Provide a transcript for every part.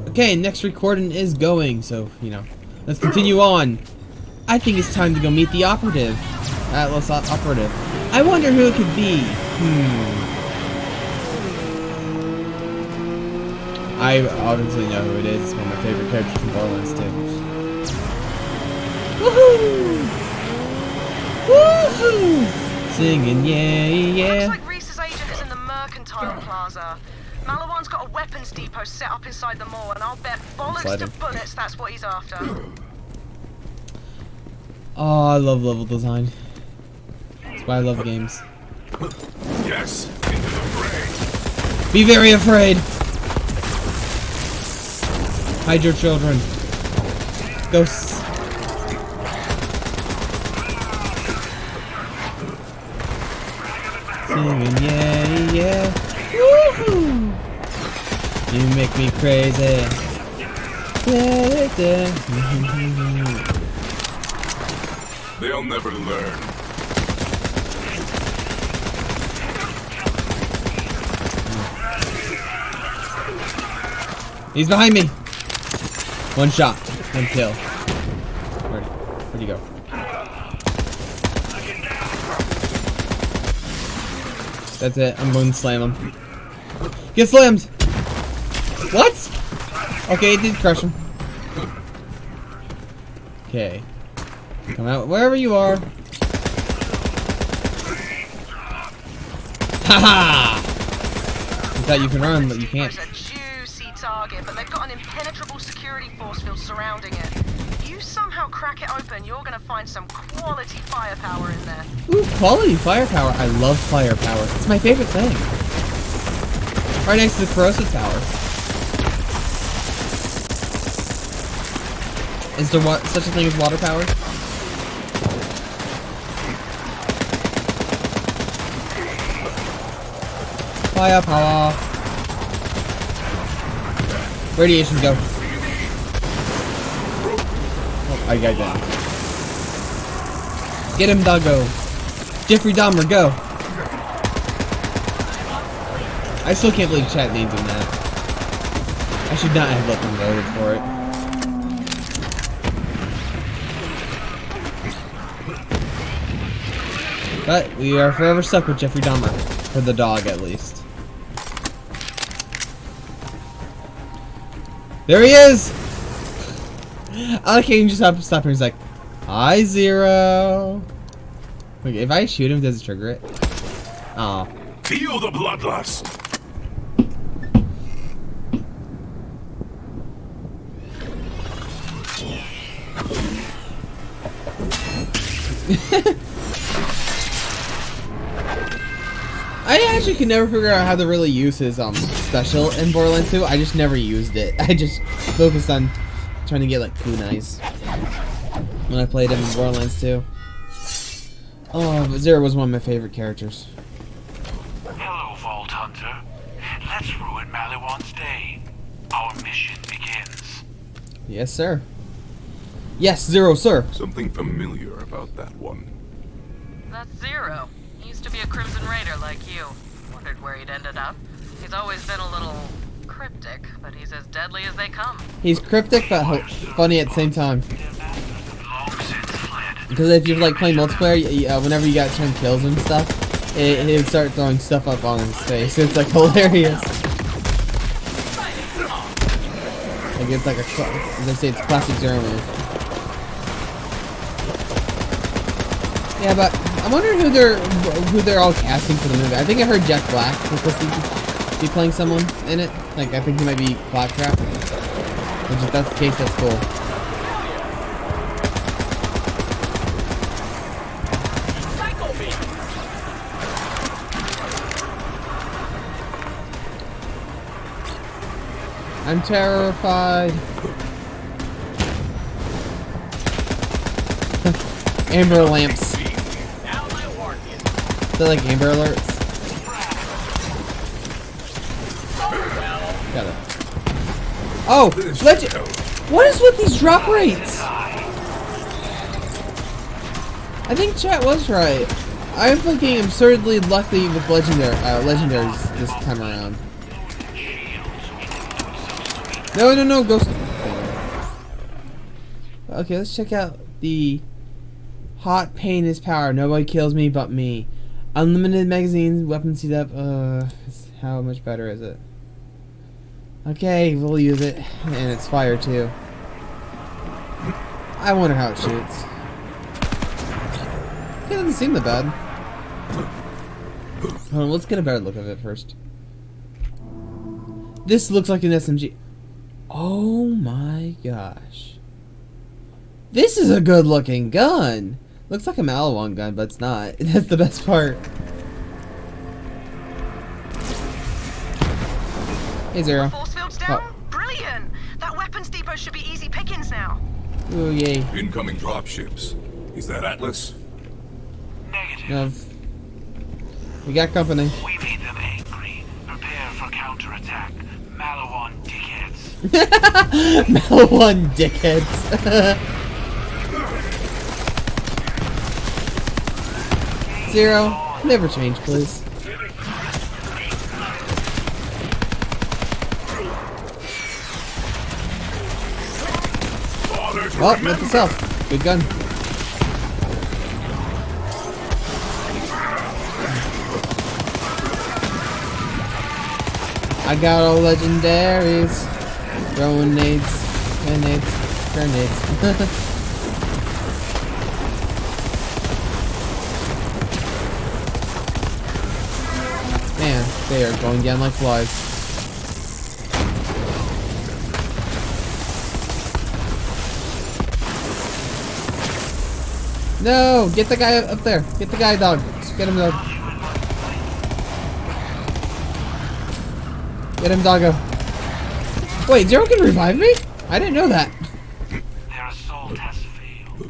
Okay, next recording is going, so, you know, let's continue on. I think it's time to go meet the operative. Atlas operative. I wonder who it could be. I obviously know who it is. It's one of my favorite characters from Borderlands 2. Woohoo! Woohoo! Singing, yeah, yeah. Looks like Reese's agent is in the Mercantile Plaza. Malawan's got a weapons depot set up inside the mall, and I'll bet bollocks to bullets that's what he's after. Oh, I love level design. That's why I love games. Yes, into the fray. Be very afraid. Hide your children. Ghosts. Singing, yeah, yeah. Woohoo! You make me crazy. Da, da. They'll never learn. He's behind me. One shot, one kill. Where'd he go? That's it. I'm going to slam him. Get slammed! What? Okay, it did crush him. Okay. Come out wherever you are. Haha! You thought you could run, but you can't. There's a juicy target, but they've got an impenetrable security force field surrounding it. You somehow crack it open, you're gonna find some quality firepower in there. Ooh, quality firepower. I love firepower. It's my favorite thing. Right next to the corrosive tower. Is there such a thing as water power? Firepower. Radiation, go. Oh, I got that. Get him, doggo. Jeffrey Dahmer, go. I still can't believe chat named him that. I should not have let them voted for it. But we are forever stuck with Jeffrey Dahmer. For the dog, at least. There he is! I like how you can just have to stop here. He's like, hi, Zero. Wait, if I shoot him, does it trigger it? Oh. Feel the bloodlust. I actually could never figure out how to really use his special in Borderlands 2. I just never used it. I just focused on trying to get like kunais when I played him in Borderlands 2. Oh, Zero was one of my favorite characters. Hello, Vault Hunter. Let's ruin Malawan's day. Our mission begins. Yes, sir. Yes, Zero, sir. Something familiar about that one. That's Zero. He used to be a Crimson Raider like you. Wondered where he'd ended up. He's always been a little cryptic, but he's as deadly as they come. He's cryptic but funny at the same time. Long since fled. Because if you're like playing multiplayer, whenever you got certain kills and stuff, it would start throwing stuff up on his face. It's like hilarious. Like it's like a, as I say, it's classic Zero move. Yeah, but I'm wondering who they're all casting for the movie. I think I heard Jack Black was supposed to be playing someone in it. Like I think he might be Claptrap. Which if that's the case, that's cool. I'm terrified. Amber lamps. They're like Amber alerts. Got it. Oh, what is with these drop rates? I think chat was right. I'm looking absurdly lucky with legendaries this time around. No, no, no, ghost. Okay, let's check out the hot pain is power. Nobody kills me but me. Unlimited magazines, weapon speed up. How much better is it? Okay, we'll use it, and it's fire too. I wonder how it shoots. It doesn't seem that bad. Hold on, let's get a better look of it first. This looks like an SMG. Oh my gosh. This is a good looking gun. Looks like a Malawan gun, but it's not. That's the best part. Hey, Zero. Force field's down? Brilliant! That weapons depot should be easy pickings now. Ooh, yay. Incoming dropships. Is that Atlas? Negative. No. We got company. We made them angry. Prepare for counterattack. Malawan dickheads. Malawan dickheads. Zero, never change, please. Well, with yourself. Good gun. I got all legendaries. Throwing nades, grenades. Man, they are going down like flies. No! Get the guy up there! Get the guy, dog! Get him, dog! Get him, doggo! Wait, Zero can revive me? I didn't know that. Their assault has failed.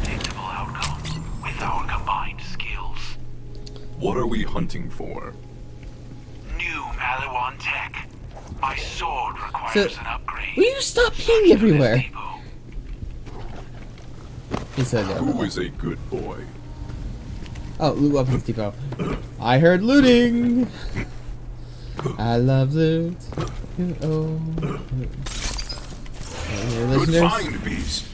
Predictable outcome with our combined skills. What are we hunting for? New Malawan tech. My sword requires an upgrade. Will you stop peeing everywhere? He said that. Who is a good boy? Oh, loot weapons depot. I heard looting. I love loot. Oh. Good find, beast.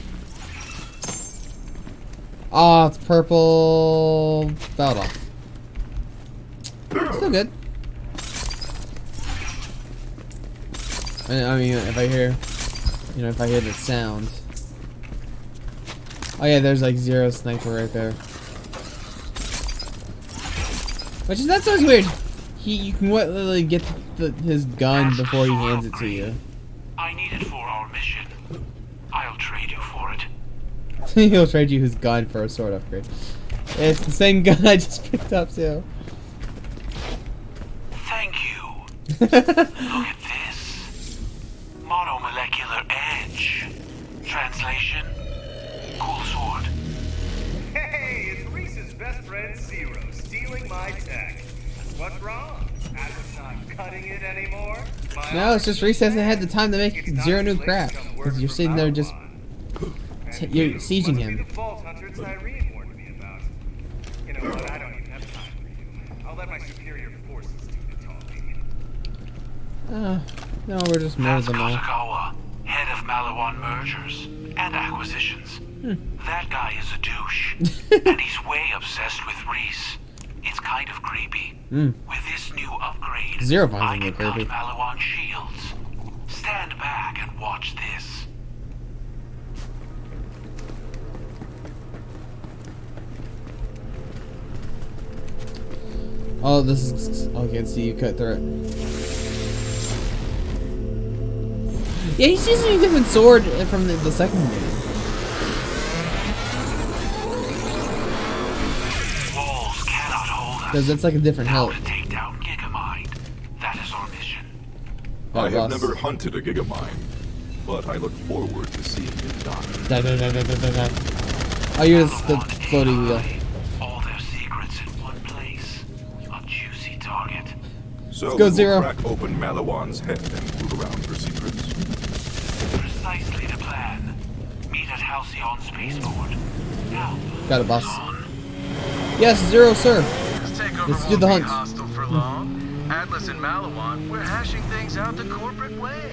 Oh, it's purple. Belt off. Still good. I mean, if I hear, if I hear the sound. Oh yeah, there's like Zero sniper right there. Which is that sounds weird. You can literally get his gun before he hands it to you. I need it for our mission. I'll trade you for it. He'll trade you his gun for a sword upgrade. It's the same gun I just picked up too. Thank you. Look at this. Monomolecular edge. Translation: cool sword. Hey, it's Reese's best friend Zero stealing my tech. What's wrong? Atlas not cutting it anymore? No, it's just Reese hasn't had the time to make Zero new crap. Because you're sitting there just you're sieging him. The Vault Hunter Tyrene warned me about. You know what? I don't even have time for you. I'll let my superior forces do the talking. No, we're just That's murdering them all. Kotakawa, head of Malawan mergers and acquisitions. That guy is a douche, and he's way obsessed with Reese. It's kind of creepy. With this new upgrade, Zero I finds can it cut creepy. Malawan shields. Stand back and watch this. Oh, this is. Oh, I can see you cut through it. Yeah, he's using a different sword from the second game. Walls cannot hold us. Because that's like a different Now hilt. to take down Gigamind. That is our mission. I have boss. never hunted a Gigamine, but I look forward to seeing it die. Die, die, die, die, die, die, die. Oh, you're just the floaty wheel. All their secrets in one place. A juicy target. So Let's go, we'll Zero. crack open Malawan's head and root around for secrets. Precisely the plan. Meet at Halcyon Spaceport. Now, Got a boss. Yes, Zero, sir. This takeover Let's do won't the be hunt. hostile for long. Atlas and Malawan, we're hashing things out the corporate way.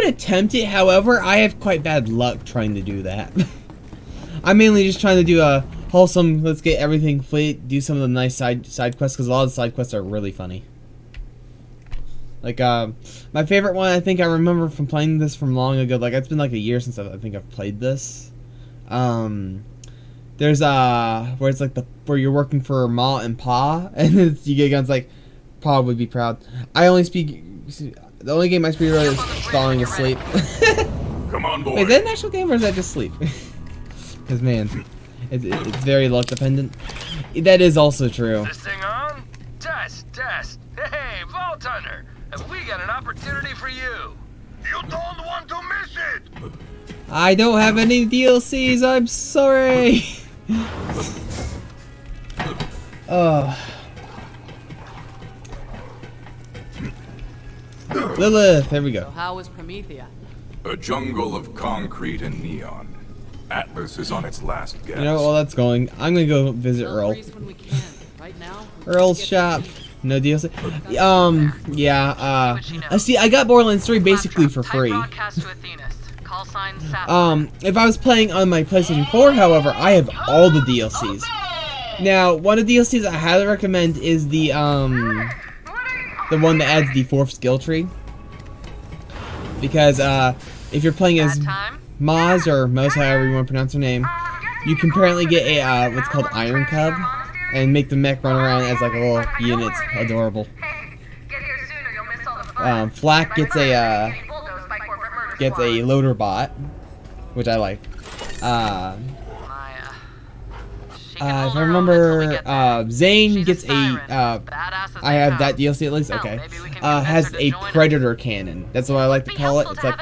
would attempt it, however, I have quite bad luck trying to do that. I'm mainly just trying to do a wholesome, let's get everything complete, do some of the nice side quests, because a lot of the side quests are really funny. Like, my favorite one, I think I remember from playing this from long ago, like, it's been like a year since I think I've played this. There's, where it's like where you're working for Ma and Pa, and you get guns like, Pa would be proud. I only speak, the only game I speak really is falling asleep. Come on, boy. Wait, is that an actual game, or is that just sleep? Because, man, it's very luck dependent. That is also true. This thing on? Test. Hey, Vault Hunter, have we got an opportunity for you? You don't want to miss it! I don't have any DLCs, I'm sorry! Lilith, there we So go. how was Promethea? A jungle of concrete and neon. Atlas is on its last gasp. You know, while that's going, I'm gonna go visit Tell Earl. Reese when we can. Right now, Earl's shop. No DLC. Yeah, see, I got Borderlands 3 basically for free. Broadcast to Athenas. Call sign Sapphire. If I was playing on my PlayStation 4, however, I have all the DLCs. Now, one of the DLCs I highly recommend is the one that adds the 4th skill tree. Because, if you're playing as Maz, or Mos, however you want to pronounce her name, you can apparently get a, what's called Iron Cub, and make the mech run around as like a little unit. It's adorable. Flak gets a loader bot, which I like. If I remember, Zane gets a, I have that DLC at least, okay, has a predator cannon. That's what I like to call it. It's like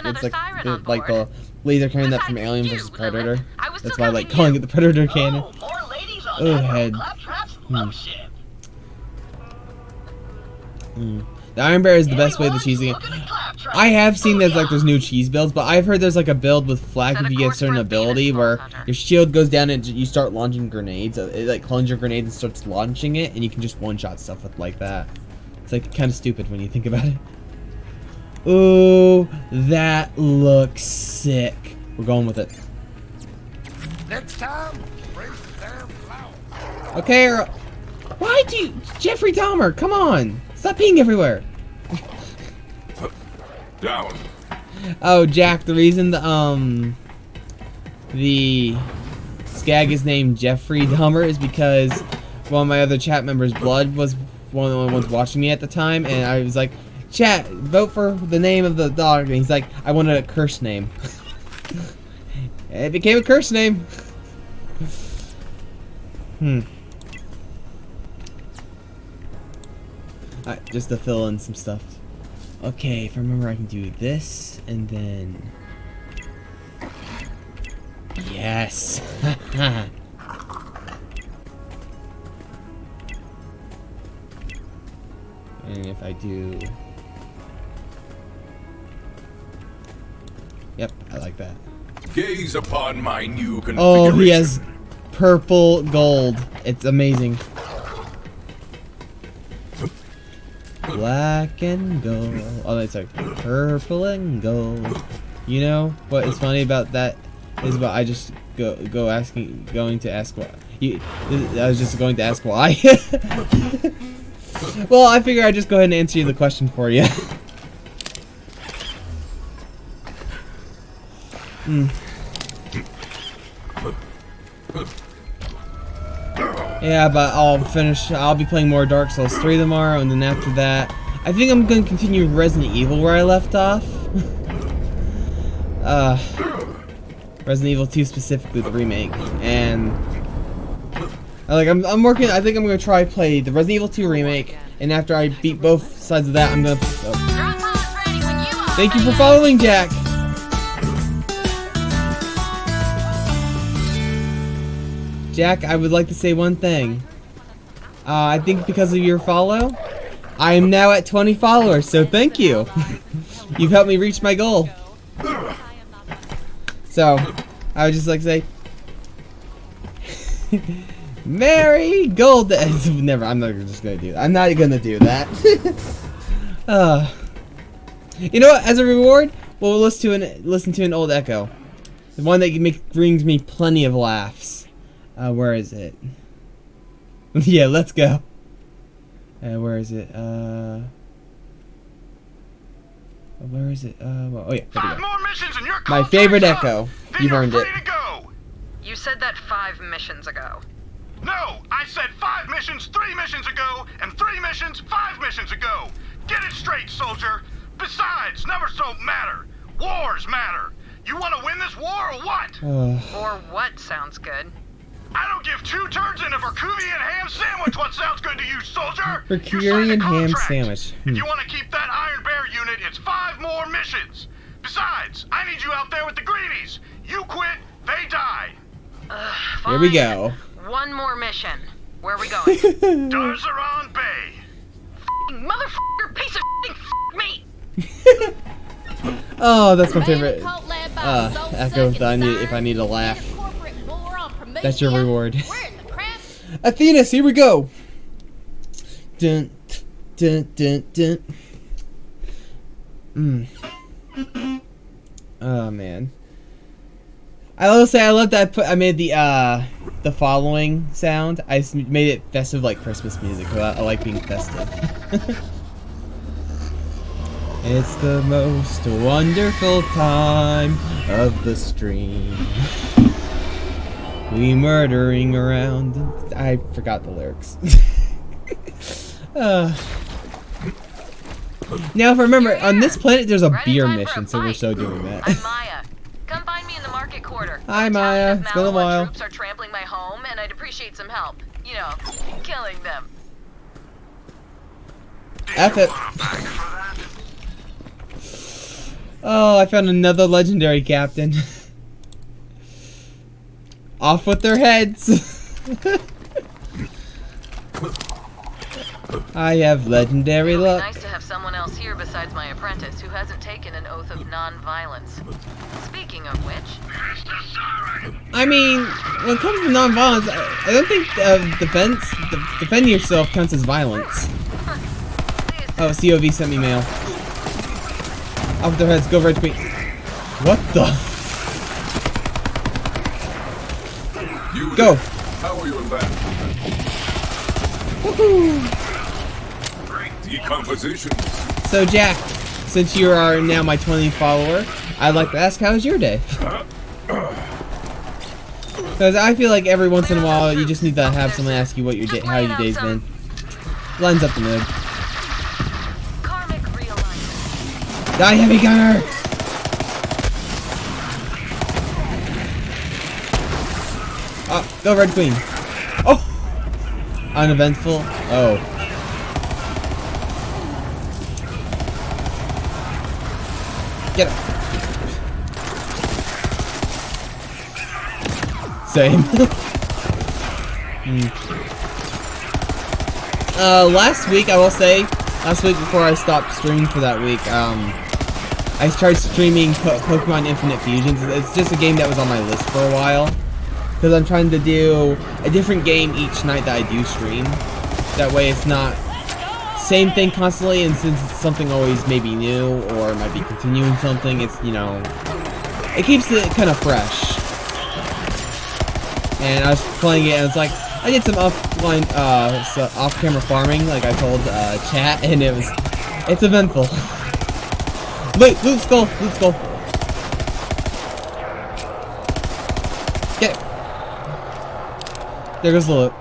the laser cannon that from Alien vs. Predator. That's why I like calling it the predator cannon. Oh, head. The Iron Bear is the best way to cheese the game. I have seen there's new cheese builds, but I've heard there's like a build with Flak if you get a certain ability where your shield goes down and you start launching grenades. It like clones your grenade and starts launching it, and you can just one-shot stuff with like that. It's like kind of stupid when you think about it. Ooh, that looks sick. We're going with it. Next time, bring the damn flour. Okay, why do you, Jeffrey Dahmer? Come on, stop peeing everywhere. Down. Oh, Jack, the reason the skag is named Jeffrey Dahmer is because one of my other chat members, Blood, was one of the only ones watching me at the time, and I was like, chat, vote for the name of the dog, and he's like, I wanted a curse name. It became a curse name. Alright, just to fill in some stuff. Okay, if I remember, I can do this, and then... Yes! And if I do... Yep, I like that. Gaze upon my new configuration. Oh, he has purple gold. It's amazing. Black and gold. Oh, that's like purple and gold. You know what is funny about that is what I just going to ask why. I was just going to ask why. Well, I figure I'd just go ahead and answer you the question for you. Yeah, but I'll be playing more Dark Souls 3 tomorrow, and then after that, I think I'm going to continue Resident Evil where I left off. Resident Evil 2 specifically, the remake, and I'm working. I think I'm going to try play the Resident Evil 2 remake, and after I beat both sides of that, I'm going to... Thank you for following, Jack! Jack, I would like to say one thing. I think because of your follow, I am now at 20 followers, so thank you. You've helped me reach my goal. So, I would just like to say... Merry Gold... Never, I'm not just gonna do that. I'm not gonna do that. You know what, as a reward, Well, we'll listen to an old Echo. The one that brings me plenty of laughs. Where is it? Yeah, let's go. Where is it? Where is it? Well, oh yeah, there we 5 go. more missions and you're My favorite Echo. You've earned it. To go. You said that 5 missions ago. No, I said 5 missions 3 missions ago, and 3 missions 5 missions ago. Get it straight, soldier. Besides, numbers don't matter. Wars matter. You want to win this war or what? Or what sounds good? I don't give 2 turds in a Verkuvian ham sandwich. What sounds good to you, soldier? Verkuvian ham sandwich. If you want to keep that Iron Bear unit, it's 5 more missions. Besides, I need you out there with the greenies. You quit, they die. Here we go. 1 more mission. Where are we going? Darzaron Bay. Motherfucker, piece of meat. Oh, that's my favorite. Echo. If I need a laugh, that's your reward. Athenas, here we go. Dun, dun, dun, dun. Oh man. I will say I love that I made the following sound. I made it festive like Christmas music. I like being festive. It's the most wonderful time of the stream. We murdering around. I forgot the lyrics. Now, if I remember, on this planet there's a beer mission, so we're still doing that. I'm Maya. Come find me in the market quarter. Hi, Maya. It's been a while. Troops are trampling my home, and I'd appreciate some help. You know, killing them. F it. Oh, I found another legendary captain. Off with their heads. I have legendary luck. Nice to have someone else here besides my apprentice who hasn't taken an oath of non-violence. Speaking of which, I mean, when it comes to non-violence, I don't think defending yourself counts as violence. Oh, COV sent me mail. Off their heads, go Red Queen. What the? Go! How are you in that? Woohoo! Great decomposition. So Jack, since you are now my 20th follower, I'd like to ask, how was your day? Because I feel like every once in a while you just need to have someone ask you what your day, how your day's been. Lines up the mood. Die, heavy gunner! Oh, go Red Queen. Oh! Uneventful. Oh. Get him. Same. Last week, I will say, last week before I stopped streaming for that week, I started streaming Pokemon Infinite Fusions. It's just a game that was on my list for a while. Because I'm trying to do a different game each night that I do stream. That way it's not same thing constantly, and since it's something always maybe new, or might be continuing something, it's, you know, it keeps it kind of fresh. And I was playing it, and it's like, I did some offline, off-camera farming, like I told chat, and it's eventful. Wait, loot skull, loot skull. Get it. There goes the loot.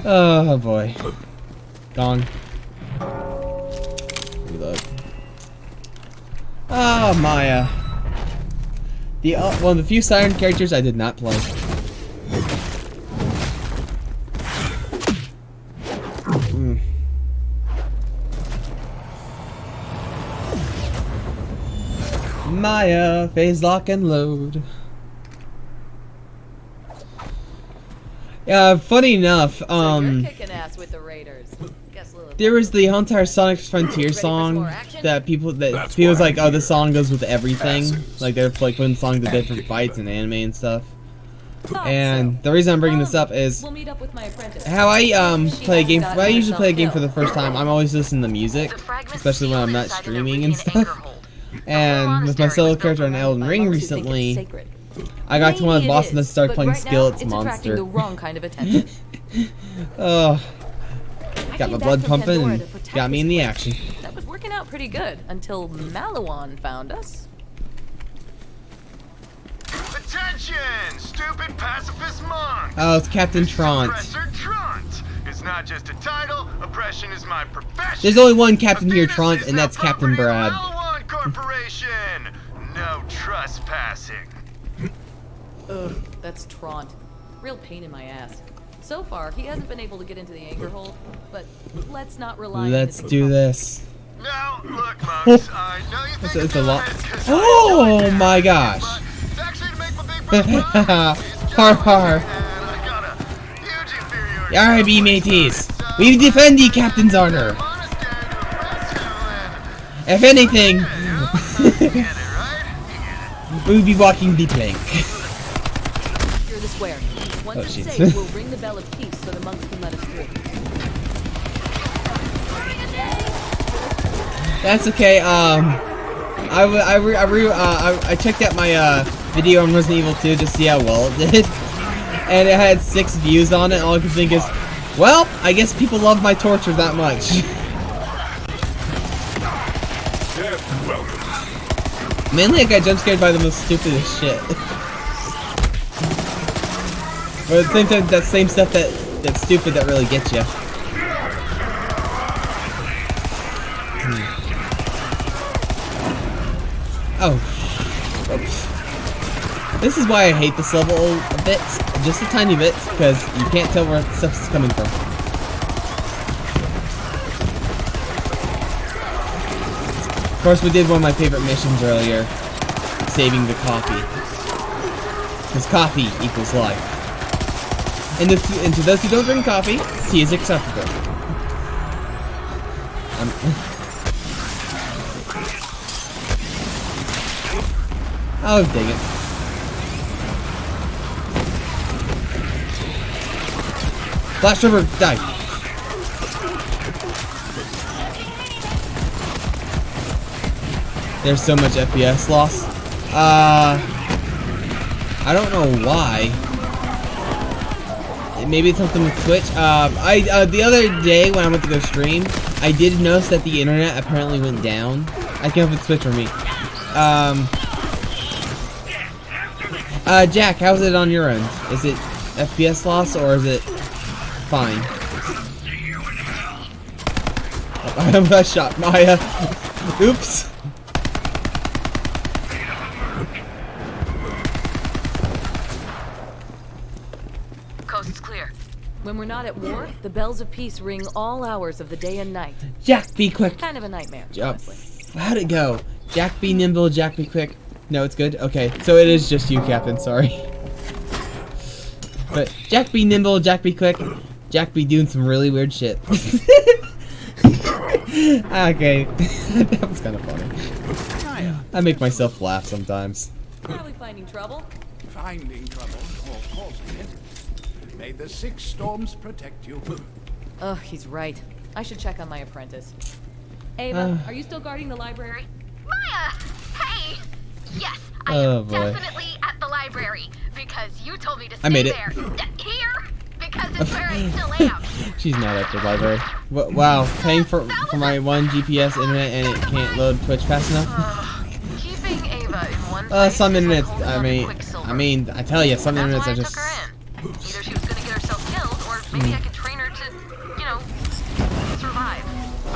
Oh boy. Gone. Reload. Oh, Maya. One of the few Siren characters I did not play. Maya, phase lock and load. Funny enough, So you're kicking ass with the Raiders. there was the whole entire Sonic Frontier song that people's like, oh, this song goes with everything. Like they're like putting songs to different fights and anime and stuff. And the reason I'm bringing this up is We'll meet up with my apprentice. how I play a game. When I usually play a game for the first time, I'm always listening to music, especially when I'm not streaming and stuff. And with my solo character on Elden Ring recently, I got to one of the bosses and started playing Skillet's Monster. The wrong kind of attention. Oh, got my blood pumping and got me in the action. That was working out pretty good until Malawan found us. Attention, stupid pacifist monk! Oh, it's Captain Trant. Oppressor Trant. It's not just a title. Oppression is my profession. There's only one Captain here, Trant, and that's Captain Brad. Malawan Corporation. No trespassing. Ugh, that's Trant. Real pain in my ass. So far, he hasn't been able to get into the anchor hold, but let's not rely on Let's his do this. Now, look, monks, I know you think It's a lot. bad 'cause Oh I my gosh. but it's actually to make my big brother proud. He's just Har har. and I got a huge inferiority Alright, be mateys. We defend the captain's honor. monastery to oppress you and If anything, get it, right? You get it. we'll be walking the plank. You're the square. Once Oh, it's jeez. safe, we'll ring the bell of peace so the monks can let us through. That's okay. I checked out my video on Resident Evil 2 to see how well it did, and it had 6 views on it. And all I could think is, well, I guess people love my torture that much. Mainly, I got jump scared by the most stupidest shit. But at the same time, that same stuff that's stupid that really gets you. Oh. Oops. This is why I hate this level a bit, just a tiny bit, because you can't tell where stuff's coming from. Of course, we did one of my favorite missions earlier, saving the coffee. Because coffee equals life. And to those who don't drink coffee, tea is acceptable. Oh, dang it. Flash over, die. There's so much FPS loss. I don't know why. Maybe it's something with Twitch. The other day when I went to go stream, I did notice that the internet apparently went down. I can't know if it's Twitch or me. Jack, how's it on your end? Is it FPS loss or is it fine? Oh, I shot Maya. Oops. Coast's clear. When we're not at war, the bells of peace ring all hours of the day and night. Jack, be quick. Kind of a nightmare, Yep. honestly. How'd it go? Jack, be nimble. Jack, be quick. No, it's good. Okay, so it is just you, Captain. Sorry. But Jack, be nimble. Jack, be quick. Jack, be doing some really weird shit. Okay, that was kind of funny. I make myself laugh sometimes. Probably finding trouble. Finding trouble or causing it. May the 6 storms protect you. Oh, he's right. I should check on my apprentice. Ava, are you still guarding the library? Maya! Hey! Yes, I Oh, am boy. definitely at the library because you told me to I made stay it. there. Here? Because it's where I still am. She's not at the library. Wow, paying for my 1 GPS internet and it can't load Twitch fast enough. Keeping Ava in one place Some is like internets. holding I on to mean, Quicksilver. I tell you, some That's internets why are I just. took her in. Either she was gonna get herself killed, or maybe I could train her to, you know, survive.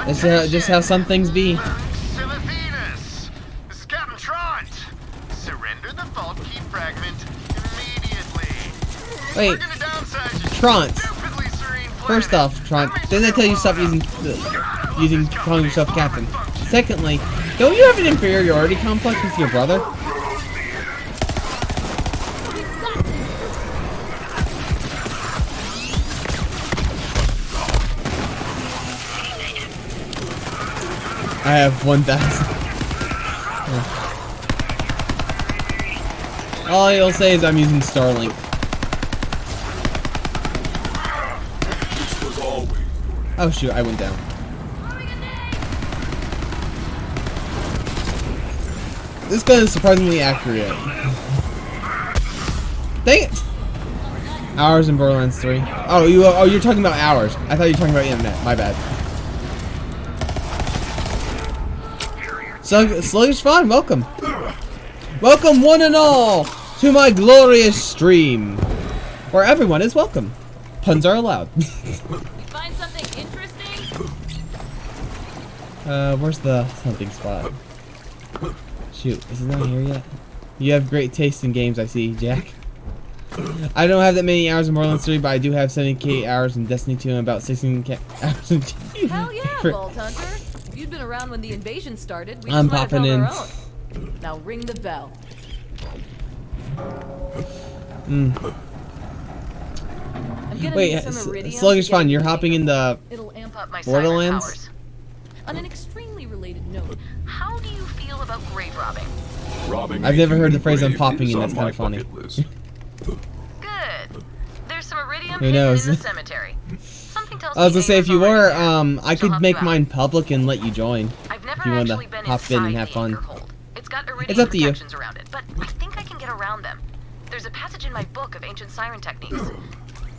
It's just how some things be. Venus. This is Captain Trant. Surrender the vault key fragment immediately. Wait, We're gonna downsize your Trant. stupidly serene First planet. off, Trant, didn't I tell you stop using calling yourself Captain? Secondly, don't you have an inferiority complex with your brother? I have 1,000. All he'll say is I'm using Starlink. Oh shoot, I went down. This gun is surprisingly accurate. Dang it! Hours in Borderlands 3. Oh, you're talking about hours. I thought you were talking about internet. My bad. Sluggish Fun, welcome. Welcome one and all to my glorious stream, where everyone is welcome. Puns are allowed. You find something interesting? Where's the hunting spot? Shoot, is it not here yet? You have great taste in games, I see, Jack. I don't have that many hours in Borderlands 3, but I do have 70k hours in Destiny 2 and about 16k hours in Hell yeah, Vault Hunter. If you'd been around when the invasion started, we I'm just might have popping held in. our own. Now ring the bell. I'm gonna Wait, need some iridium Sluggish to get Fun, you're into the hopping in the It'll amp up my Borderlands? siren powers. On an extremely related note, How do you feel about grave robbing? Robbing I've a never heard the human phrase I'm grave popping is in, on that's kinda my funny. bucket list. Good. There's some iridium Who hidden knows? in the cemetery. Something tells I was me gonna say, if Ava's you already were, there. I She'll could help make you out. mine public and let you join. I've never If you wanna actually been hop in and inside have the fun. Anchorhold. It's got iridium It's up to you. protections around it, but I think I can get around them. There's a passage in my book of ancient siren techniques.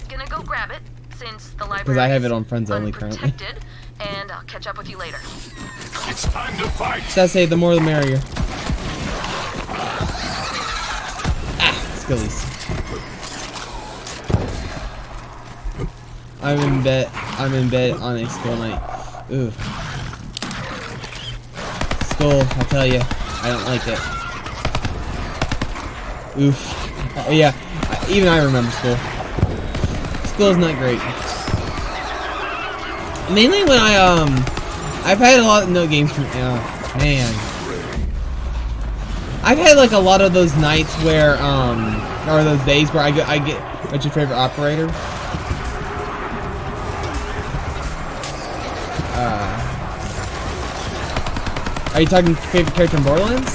Gonna go grab it, since the library Because I have is it on Friends Only currently. unprotected, and I'll catch up with you later. It's time to fight. So I say, the more the merrier. Skillies. I'm in bed on a school night. Ooh. School, I'll tell you, I don't like it. Oof. Yeah, even I remember school. School's not great. Mainly when I've had a lot of no games from, man. I've had like a lot of those nights where, or those days where I get, what's your favorite operator? Are you talking favorite character in Borderlands?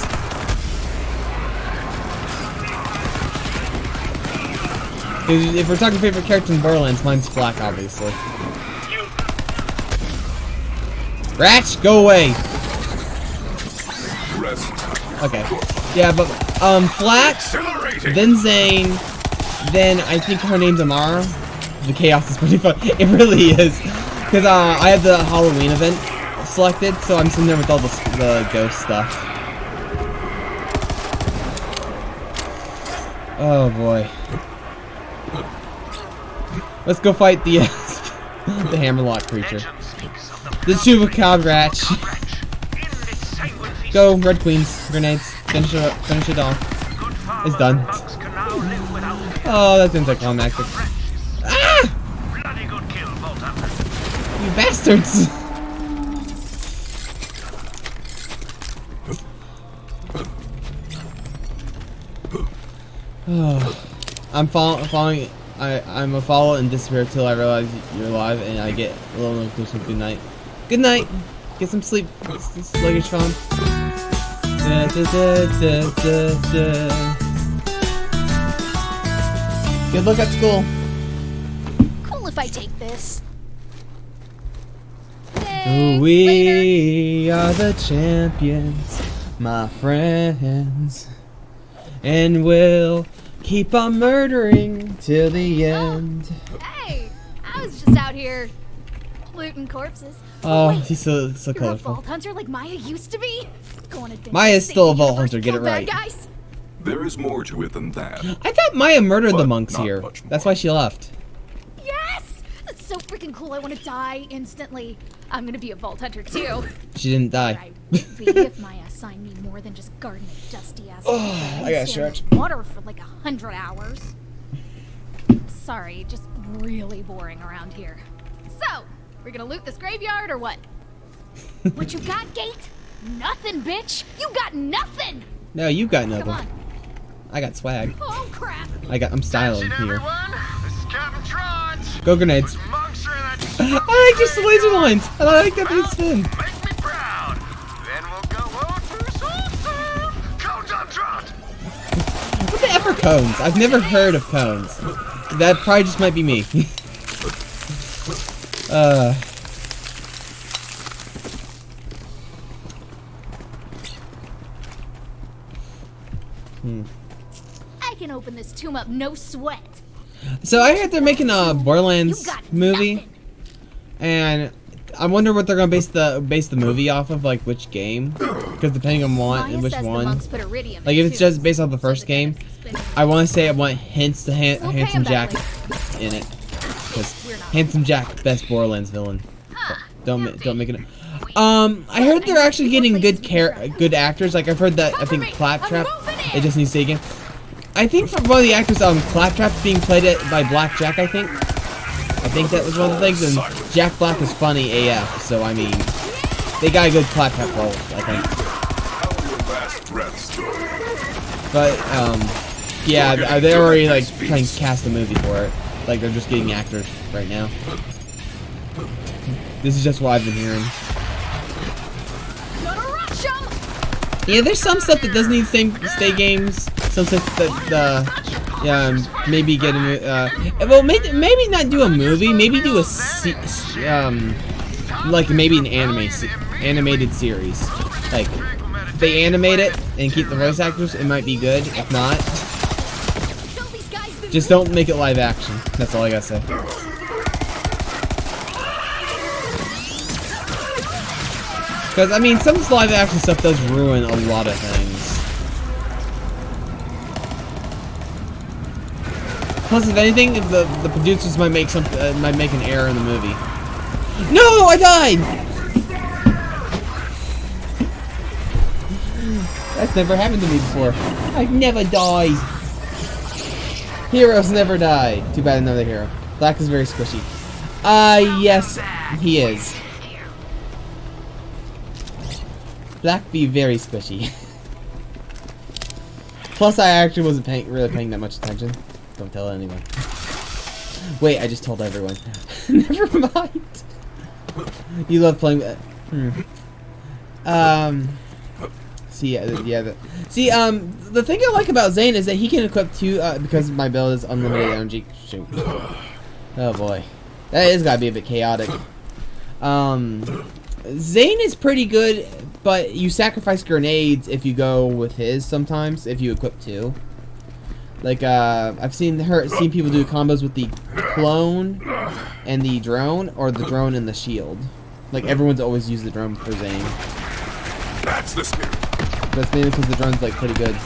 If we're talking favorite character in Borderlands, mine's Flak, obviously. Ratch, go away! Rest. Okay. Yeah, but, Flak, then Zane, then I think her name's Amara. The Chaos is pretty fun. It really is. Because, I had the Halloween event selected, so I'm sitting there with all the ghost stuff. Oh boy. Let's go fight the the Hammerlock creature. The Chupacabra Ratch. Go, Red Queens, grenades. Finish it up, finish it off. It's done. Oh, that's anticlimactic. Ah! You bastards! Oh, I'm following. I'm a follow and disappear till I realize you're alive, and I get a little notification. Good night. Good night. Get some sleep. Sluggish Fun. Da, da, da, da, da. Good luck at school. Cool if I take this. We are the champions, my friends, and we'll keep on murdering till the end. Hey, I was just out here looting corpses. Oh, Wait, he's so you're a colorful. vault hunter like Maya used to be? Go on adventures, Maya's save still the a vault universe, hunter, get kill it bad right. guys. There is more to it than that. I thought Maya murdered the But monks not here. much more. That's why she left. Yes! That's so freaking cool. I want to die instantly. I'm gonna be a vault hunter too. She didn't Or I die. would be if Maya assigned me more than just guarding a dusty ass. Oh, I gotta stretch. Water for like 100 hours. Sorry, just really boring around here. So, we're gonna loot this graveyard or what? What you got, Gate? Nothing, bitch. You got nothing. No, you got Come nothing. on. I got swag. Oh crap. I'm styling here. Everyone, this is Captain Trot. Go grenades. Monks are in that I like just the laser lines. I like that they spin. Make me proud. Then we'll go out for some Cones on Trot. What the F are cones? I've never heard of cones. That probably just might be me. I can open this tomb up, no sweat. So I heard they're making a Borderlands movie, and I wonder what they're gonna base the movie off of, like which game, because depending on which one. Like if it's just based off the first game, I want to say I want hints to Handsome Jack in it, because Handsome Jack, best Borderlands villain. Don't make it. I heard they're actually getting good actors. Like I've heard that I think Claptrap, it just needs to again. I think from one of the actors, Claptrap's being played by Black Jack. I think that was one of the things. And Jack Black is funny AF. So I mean, they got a good Claptrap role, I think. But yeah, they're already like trying to cast a movie for it. Like they're just getting actors right now. This is just what I've been hearing. Yeah, there's some stuff that doesn't need stay games. Some stuff that maybe get a well, maybe not do a movie. Maybe do a like maybe an animated series. Like if they animate it and keep the voice actors, it might be good. If not, just don't make it live action. That's all I gotta say. Because, I mean, some live action stuff does ruin a lot of things. Plus, if anything, the producers might make an error in the movie. No, I died! That's never happened to me before. I've never died. Heroes never die. Too bad another hero. Black is very squishy. Yes, he is. Black be very squishy. Plus, I actually wasn't really paying that much attention. Don't tell anyone. Wait, I just told everyone. Never mind. You love playing. The thing I like about Zane is that he can equip two. Because my build is unlimited energy. Shoot. Oh boy, that is gotta be a bit chaotic. Zane is pretty good, but you sacrifice grenades if you go with his sometimes, if you equip two. Like, I've seen people do combos with the clone and the drone, or the drone and the shield. Like, everyone's always used the drone for Zane. That's the spirit. That's mainly because the drone's, like, pretty good.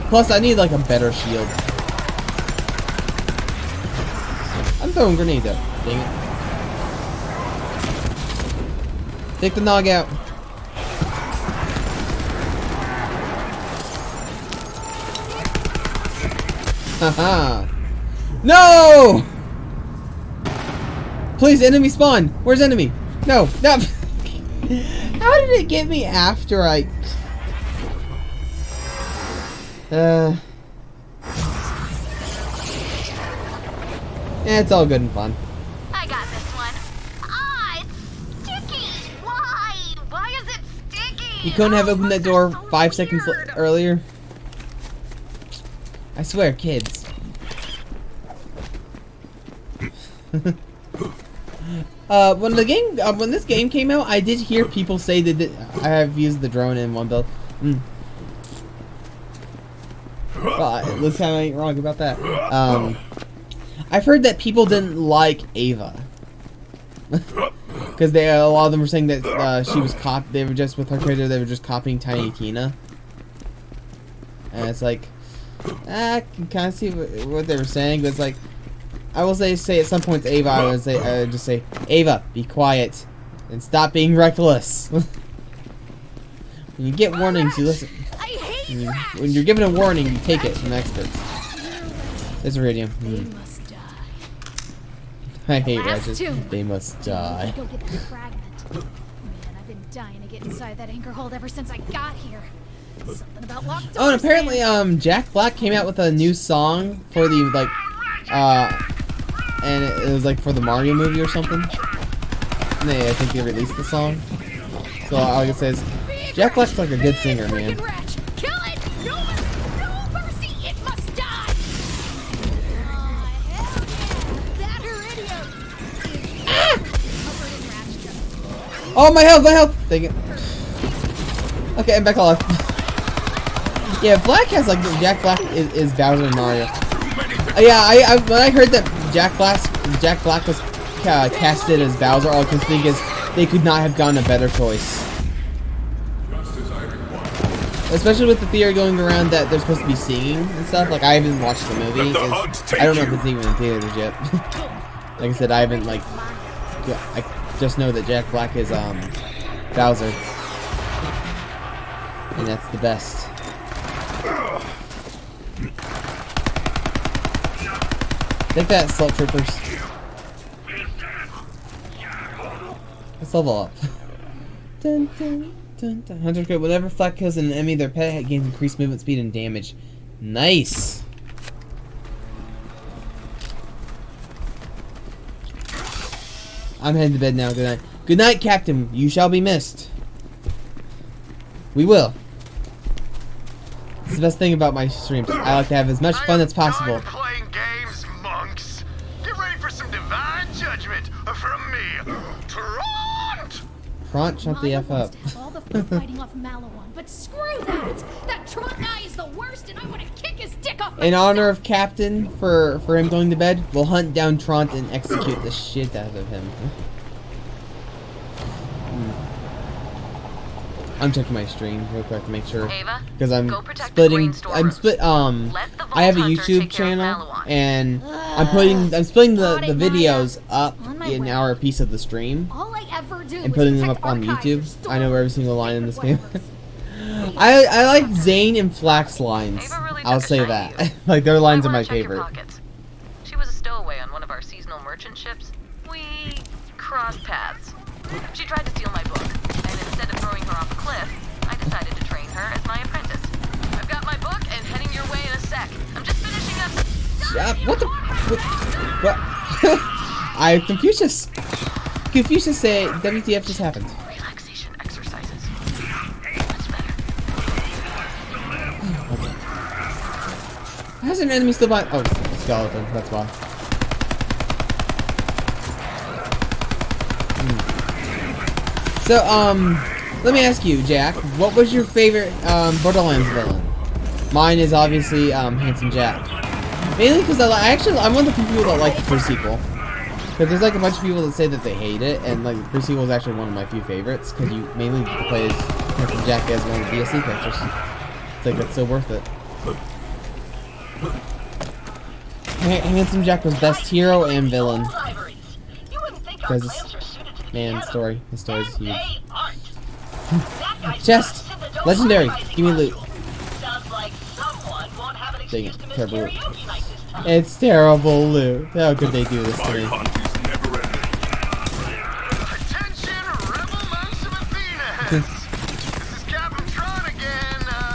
Plus, I need, like, a better shield. I'm throwing grenades out. Dang it. Take the nog out. Haha. No! Please, enemy spawn. Where's enemy? No. No. How did it get me after I... it's all good and fun. I got this one. Ah, it's sticky. Why? Why is it sticky? You couldn't have opened that door 5 seconds earlier? I swear, kids. When this game came out, I did hear people say that I have used the drone in one build. Well, looks kind of ain't wrong about that. I've heard that people didn't like Ava because a lot of them were saying that she was they were just with her character. They were just copying Tiny Tina, and it's like I can kind of see what they were saying, but it's like I will say at some points Ava. I would just say Ava, be quiet and stop being reckless. When you get warnings, you listen. When you're given a warning, you take it from experts. There's Iridium. I hate Regis. They must die. Go get that fragment. Man, I've been dying to get inside that anchor hold ever since I got here. Something about locked doors. Oh, and apparently, Jack Black came out with a new song for the and it was like for the Mario movie or something. And I think they released the song. So all I can say is, Jack Black's like a good singer, man. Oh, my health, my health! Dang it. Okay, I'm back alive. Yeah, Black has like Jack Black is Bowser and Mario. Yeah, when I heard that Jack Black was casted as Bowser, all I could think is they could not have gotten a better choice. Especially with the theory going around that they're supposed to be singing and stuff. Like, I haven't watched the movie. I don't know if it's even in theaters yet. Like I said, I haven't, like... I just know that Jack Black is, Bowser. And that's the best. Take that, Salt Troopers. Let's level up. Dun, dun. Hunter crit. Whenever Flack kills an enemy, their pet gains increased movement speed and damage. Nice. I'm heading to bed now. Good night. Good night, Captain. You shall be missed. We will. It's the best thing about my streams. I like to have as much fun as possible. Playing games, monks. Get ready for some divine judgment from me, Trant. Trant, shut the F up. All the fun fighting off Maliwan, but screw that! That Trant guy is the worst, and I want to kick his dick off. In honor of Captain, for him going to bed, we'll hunt down Trant and execute the shit out of him. I'm checking my stream real quick to make sure, because I'm splitting. I have a YouTube channel, and I'm splitting the videos up in our piece of the stream and putting them up on YouTube. I know every single line in this game. I like Zane and Flack's lines. I'll say that. Like, their lines are my favorite. She was a stowaway on one of our seasonal merchant ships. We crossed paths. She tried to steal my book, and instead of throwing her off a cliff, I decided to train her as my apprentice. I've got my book and heading your way in a sec. I'm just finishing up. What the? What? I Confucius. Confucius say WTF just happened. Relaxation exercises. That's better. Okay. How's an enemy still behind? Oh, skeleton. That's why. So, let me ask you, Jack, what was your favorite, Borderlands villain? Mine is obviously, Handsome Jack. Mainly because I'm one of the few people that like the first sequel. Because there's, like, a bunch of people that say that they hate it, and, like, the first sequel is actually one of my few favorites, because you mainly play as Handsome Jack as one of the DLC characters. It's like, it's so worth it. Handsome Jack was best hero and villain. Because man, his story is huge. Chest! Legendary! Give me loot. Dang it, terrible loot. It's terrible loot. How could they do this to me?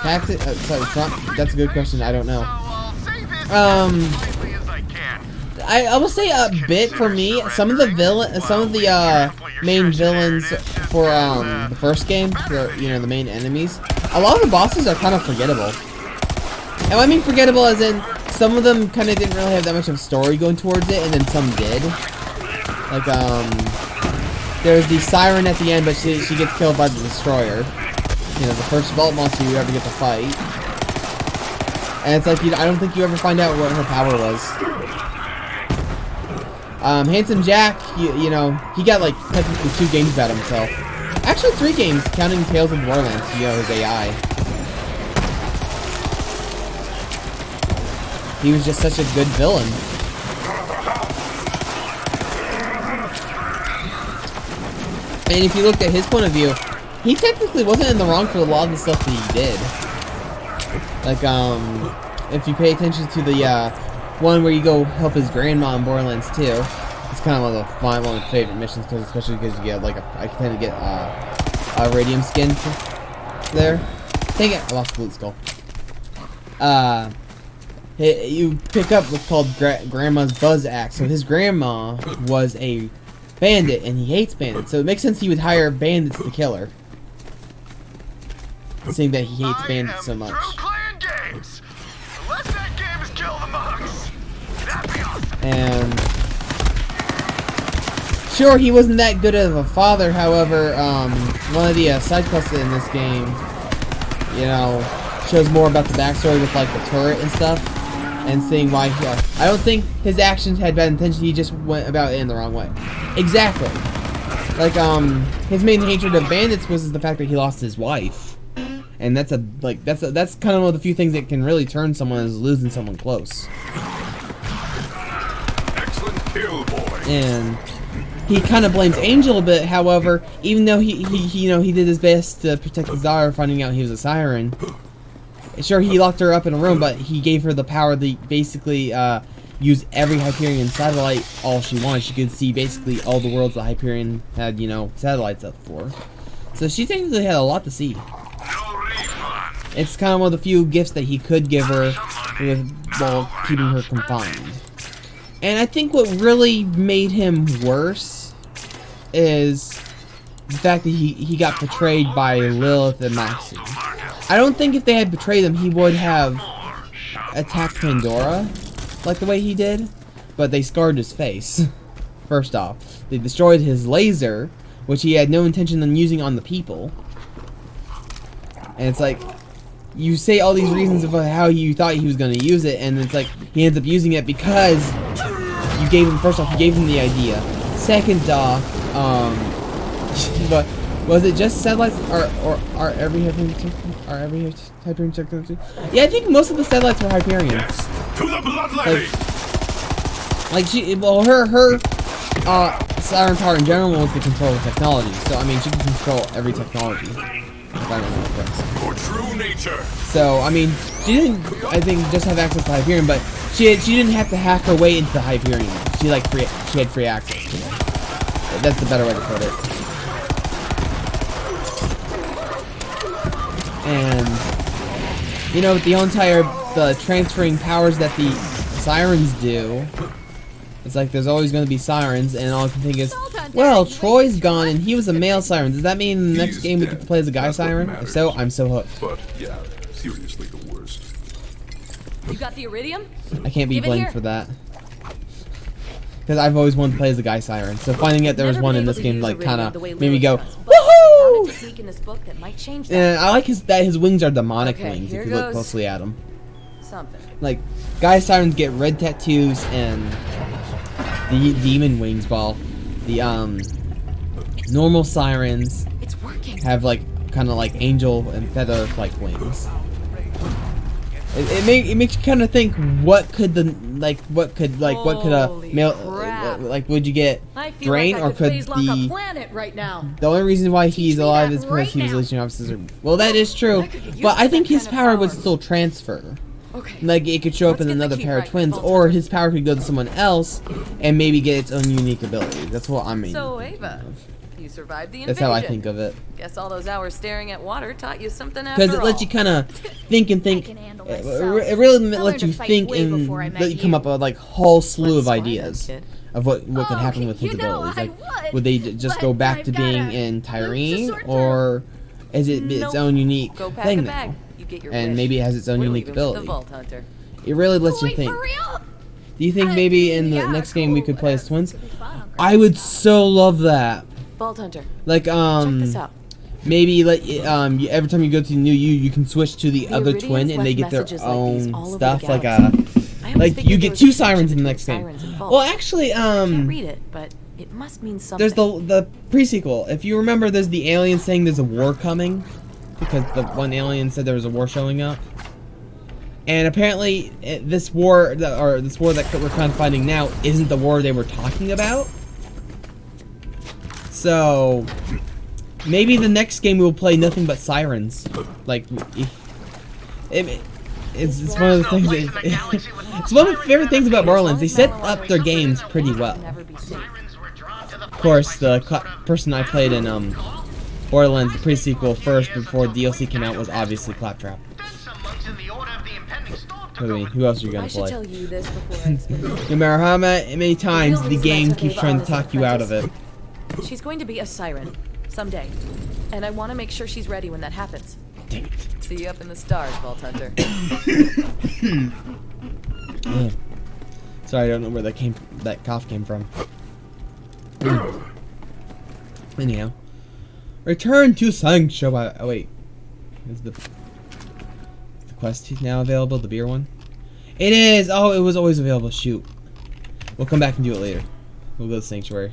Captain, sorry, Trump. That's a good question. I don't know. I will say a bit for me. Some of the main villains for the first game, the main enemies. A lot of the bosses are kind of forgettable. And I mean forgettable as in some of them kind of didn't really have that much of a story going towards it, and then some did. Like there's the siren at the end, but she gets killed by the destroyer. You know, the first vault monster you ever get to fight. And it's like, I don't think you ever find out what her power was. Handsome Jack, you know, he got like technically 2 games about himself. Actually 3 games, counting Tales of Borderlands, you know, his AI. He was just such a good villain. And if you looked at his point of view, he technically wasn't in the wrong for a lot of the stuff that he did. Like, if you pay attention to the, one where you go help his grandma in Borderlands 2, it's kind of one of my favorite missions, especially because you get, like, I tend to get, a radium skin there. Dang it, I lost the loot skull. You pick up what's called Grandma's Buzz Axe. So his grandma was a bandit, and he hates bandits, so it makes sense he would hire bandits to kill her. Seeing that he hates bandits so much. And Sure, he wasn't that good of a father. However, one of the side quests in this game, you know, shows more about the backstory with like the turret and stuff, and seeing why. I don't think his actions had bad intention. He just went about it in the wrong way. Exactly. Like his main hatred of bandits was the fact that he lost his wife, and that's kind of one of the few things that can really turn someone is losing someone close. Excellent kill, boy. And he kind of blames Angel a bit. However, even though he you know, he did his best to protect his daughter, finding out he was a siren. Sure, he locked her up in a room, but he gave her the power to basically use every Hyperion satellite all she wanted. She could see basically all the worlds that Hyperion had, you know, satellites up for. So she technically had a lot to see. It's kind of one of the few gifts that he could give her while keeping her confined. And I think what really made him worse is the fact that he got betrayed by Lilith and Moxie. I don't think if they had betrayed him, he would have attacked Pandora like the way he did, but they scarred his face. First off, they destroyed his laser, which he had no intention on using on the people. And it's like, you say all these reasons about how you thought he was going to use it, and it's like he ends up using it because you gave him, first off, you gave him the idea. Second off, but was it just satellites are every Hyperion technology? Yeah, I think most of the satellites were Hyperion. Yes, to the blood lady. Like she, well, her siren power in general was to control technology. So I mean, she can control every technology. If I remember correctly. For true nature. So I mean, she didn't, I think, just have access to Hyperion, but she didn't have to hack her way into the Hyperion. She had free access to it. That's the better way to put it. And you know, the transferring powers that the sirens do, it's like there's always going to be sirens, and all I can think is, well, Troy's gone and he was a male siren. Does that mean in the next game we get to play as a guy siren? If so, I'm so hooked. But yeah, seriously the worst. You got the iridium? I can't be blamed for that. Because I've always wanted to play as a guy siren. So finding out there was one in this game, like, kind of made me go, woohoo! And I like that his wings are demonic wings, if you look closely at them. Like, guy sirens get red tattoos and the demon wings, while the normal sirens have like kind of like angel and feather like wings. It makes you kind of think, what could a male, like, would you get brain, or could the only reason why he's alive is because he was a legion officer? Well, that is true, but I think his power would still transfer. Like, it could show up in another pair of twins, or his power could go to someone else and maybe get its own unique ability. That's what I mean. So, Ava, you survived the invasion. That's how I think of it. Guess all those hours staring at water taught you something after all. Because it lets you kind of think and think. It really lets you think and let you come up with like a whole slew of ideas of what could happen with his abilities. Like, would they just go back to being in Tyrene, or is it its own unique thing now? And maybe it has its own unique ability. It really lets you think. Do you think maybe in the next game we could play as twins? I would so love that. Vault Hunter. Like, check this out. Maybe like every time you go to the new you can switch to the other twin and they get their own stuff. Like you get two sirens in the next game. Well, actually, I can't read it, but it must mean something. There's the pre-sequel. If you remember, there's the alien saying there's a war coming, because the one alien said there was a war showing up. And apparently, this war that we're kind of fighting now isn't the war they were talking about. So maybe the next game we will play nothing but sirens. Like, it's one of the things. It's one of my favorite things about Borderlands. They set up their games pretty well. Of course, the person I played in Borderlands, the pre-sequel first before DLC came out, was obviously Claptrap. I mean, who else are you gonna play? No matter how many times the game keeps trying to talk you out of it. She's going to be a siren someday, and I want to make sure she's ready when that happens. Dang it. See you up in the stars, Vault Hunter. Sorry, I don't know where that cough came from. Anyhow. Return to Sancho. Oh, wait. Is the quest now available? The beer one? It is! Oh, it was always available. Shoot. We'll come back and do it later. We'll go to Sanctuary.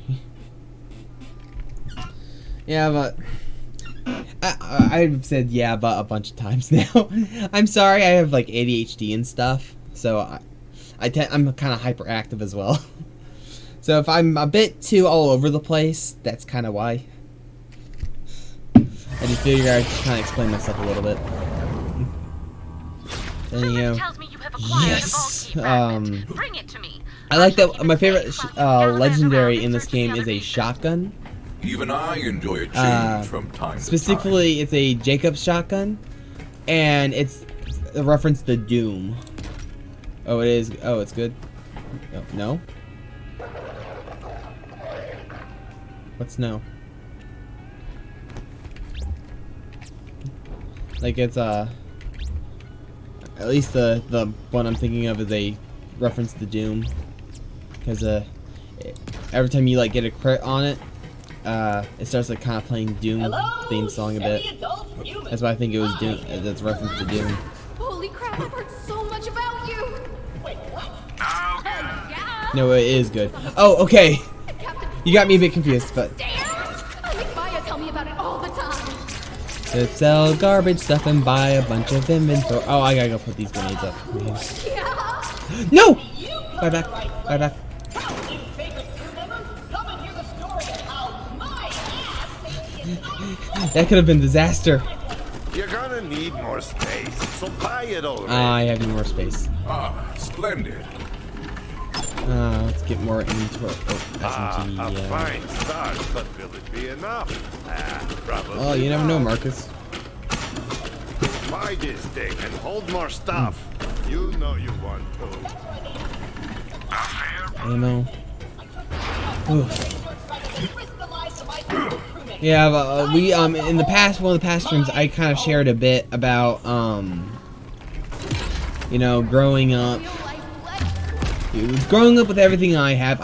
Yeah, but... I've said yeah, but a bunch of times now. I'm sorry, I have, like, ADHD and stuff. So, I'm kind of hyperactive as well. So, if I'm a bit too all over the place, that's kind of why. I just figured I'd kind of explain myself a little bit. Anyhow, yes. Bring it to me. I like that. My favorite legendary in this game is a shotgun. Even I enjoy a change from time to time. Specifically, it's a Jacob's shotgun, and it's a reference to Doom. Oh, it is. Oh, it's good. Oh, no. What's no? Like it's at least the one I'm thinking of is a reference to Doom, because every time you like get a crit on it, it starts like kind of playing Doom theme song a bit. That's why I think it was Doom. That's a reference to Doom. Holy crap! I've heard so much about you. Wait, what? Yeah. No, it is good. Oh, okay. You got me a bit confused, but. I make Maya tell me about it all the time. To sell garbage stuff and buy a bunch of inventory. Oh, I gotta go put these grenades up. Yeah. No! Bye back. Bye back. That could have been disaster. You're gonna need more space, so buy it already. I have more space. Ah, splendid. Let's get more inventory. Oh, a fine start, but will it be enough? Probably. Oh, you never know, Marcus. Buy this thing and hold more stuff. You know you want to. Ammo. Yeah, but we in the past, one of the past streams, I kind of shared a bit about you know, growing up with everything I have a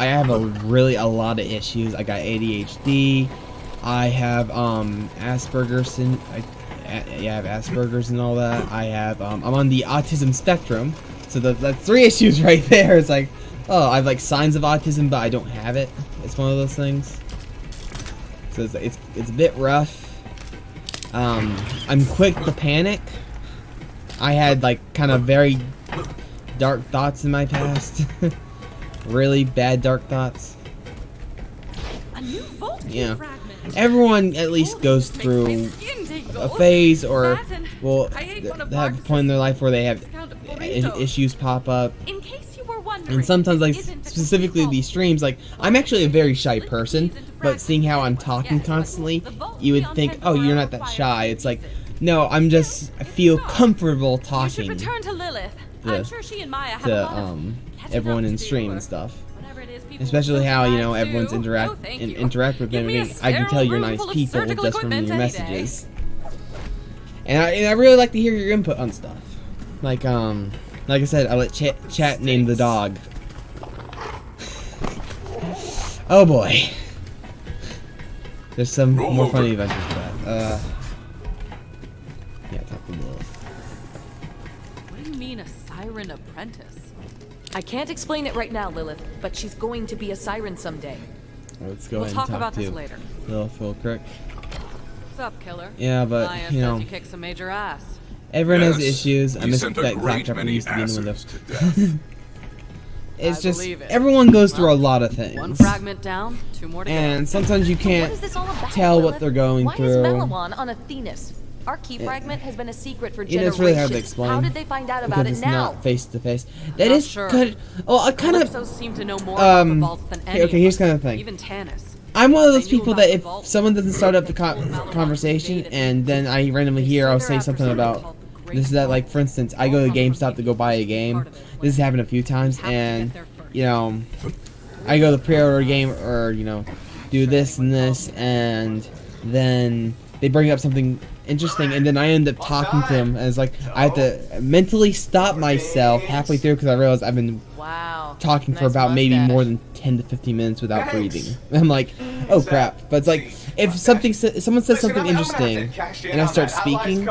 lot of issues. I got ADHD. I have Asperger's and I have Asperger's and all that. I have I'm on the autism spectrum. So that's 3 issues right there. It's like, oh, I have like signs of autism, but I don't have it. It's one of those things. So it's a bit rough. I'm quick to panic. I had like kind of very dark thoughts in my past. Really bad dark thoughts. Yeah. Everyone at least goes through a phase or will have a point in their life where they have issues pop up. And sometimes, like, specifically these streams, like, I'm actually a very shy person, but seeing how I'm talking constantly, you would think, oh, you're not that shy. It's like, no, I feel comfortable talking to everyone in stream and stuff. Especially how, you know, everyone's interact with them. I can tell you're nice people just from your messages. And I really like to hear your input on stuff. Like I said, I let chat name the dog. Oh boy. There's some more funny adventures for that. Yeah, talk to Lilith. What do you mean, a siren apprentice? I can't explain it right now, Lilith, but she's going to be a siren someday. Let's go We'll ahead talk and talk about to this later. Lilith real quick. What's up, killer? Yeah, but, Maya you know, says you kicked some major ass. everyone has Yes, issues. I you miss sent that a great claptrap many used to be in the window. asses to death. It's I just, believe it. everyone goes through a lot of things. One fragment down, 2 more to go. And sometimes you What can't is this all about, tell what Lilith? they're going Why through. is Malawan on Athenas? Our key fragment has been a secret for Yeah, generations. it's really hard to explain. How did they find out about Because it it's now? not face to face. That Not is sure. good. Oh, I kind of. Calypso seemed to know more about the vaults than any Okay, here's of kind us, of the thing. Even Tanis. I'm one of those They knew people about that the if vault. someone doesn't start up the conversation and then I randomly hear I'll say something about this is that, like, for instance, I go to GameStop to go buy a game. This has happened a few times, and you know, I go to pre-order a game or, you know, do this and this, and then they bring up something interesting, and then I end up talking to him, and it's like I have to mentally stop myself halfway through because I realized I've been talking for about maybe more than 10 to 15 minutes without breathing. I'm like, oh crap! But it's like if someone says something interesting, and I start speaking,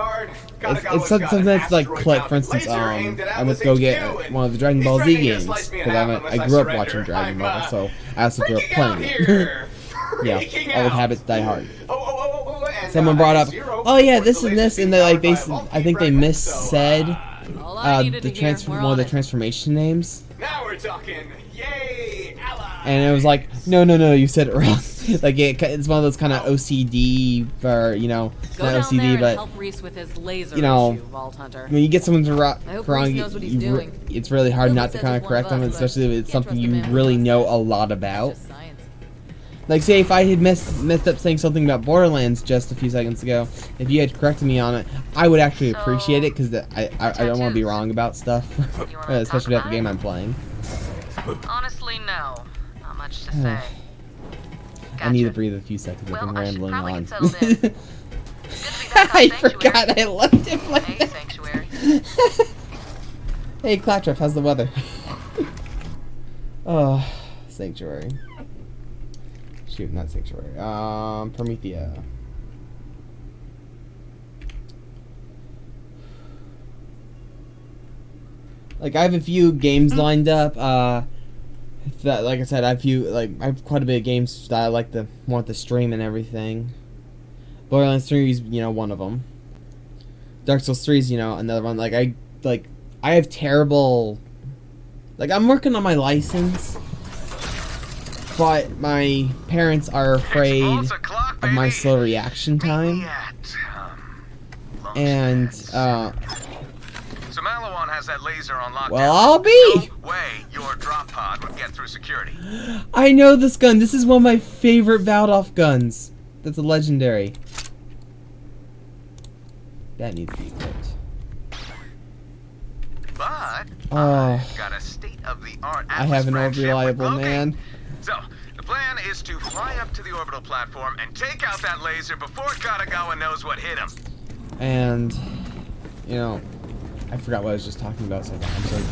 it's something that's like click. For instance, I went to go get one of the Dragon Ball Z games because I grew up watching Dragon Ball, so I also grew up playing it. Yeah, old habits die hard. Someone brought up, oh yeah, this and this, and I think they missaid one of the transformation names. Now we're talking. Yay, ally. And it was like, no, you said it wrong. Like it's one of those kind of OCD, or not OCD, but help Reese with his laser when you get someone to wrong, it's really hard not to kind of correct them, especially if it's something you really know a lot about. Like, say if I had messed up saying something about Borderlands just a few seconds ago, if you had corrected me on it, I would actually appreciate it, because I don't want to be wrong about stuff, especially about the game I'm playing. Honestly, no. Not much to say. I need to breathe a few seconds. I've been rambling on. I forgot I left it like Hey, Sanctuary. Hey, Claptrap, how's the weather? Oh, Sanctuary. Shoot, not Sanctuary. Promethea. Like, I have a few games lined up. That, like I said, I have quite a bit of games that I want to stream and everything. Borderlands 3 is, one of them. Dark Souls 3 is, another one. I have terrible. I'm working on my license. But my parents are afraid of my slow reaction time. And, So Maliwan has that laser on lockdown. Well, I'll be! No way your drop pod would get through security. I know this gun. This is one of my favorite Valdoff guns. That's a legendary. That needs to be equipped. But I've got a state-of-the-art I have an old reliable man. So, the plan is to fly up to the orbital platform and take out that laser before Katagawa knows what hit him. And, I forgot what I was just talking about, so I'm sorry.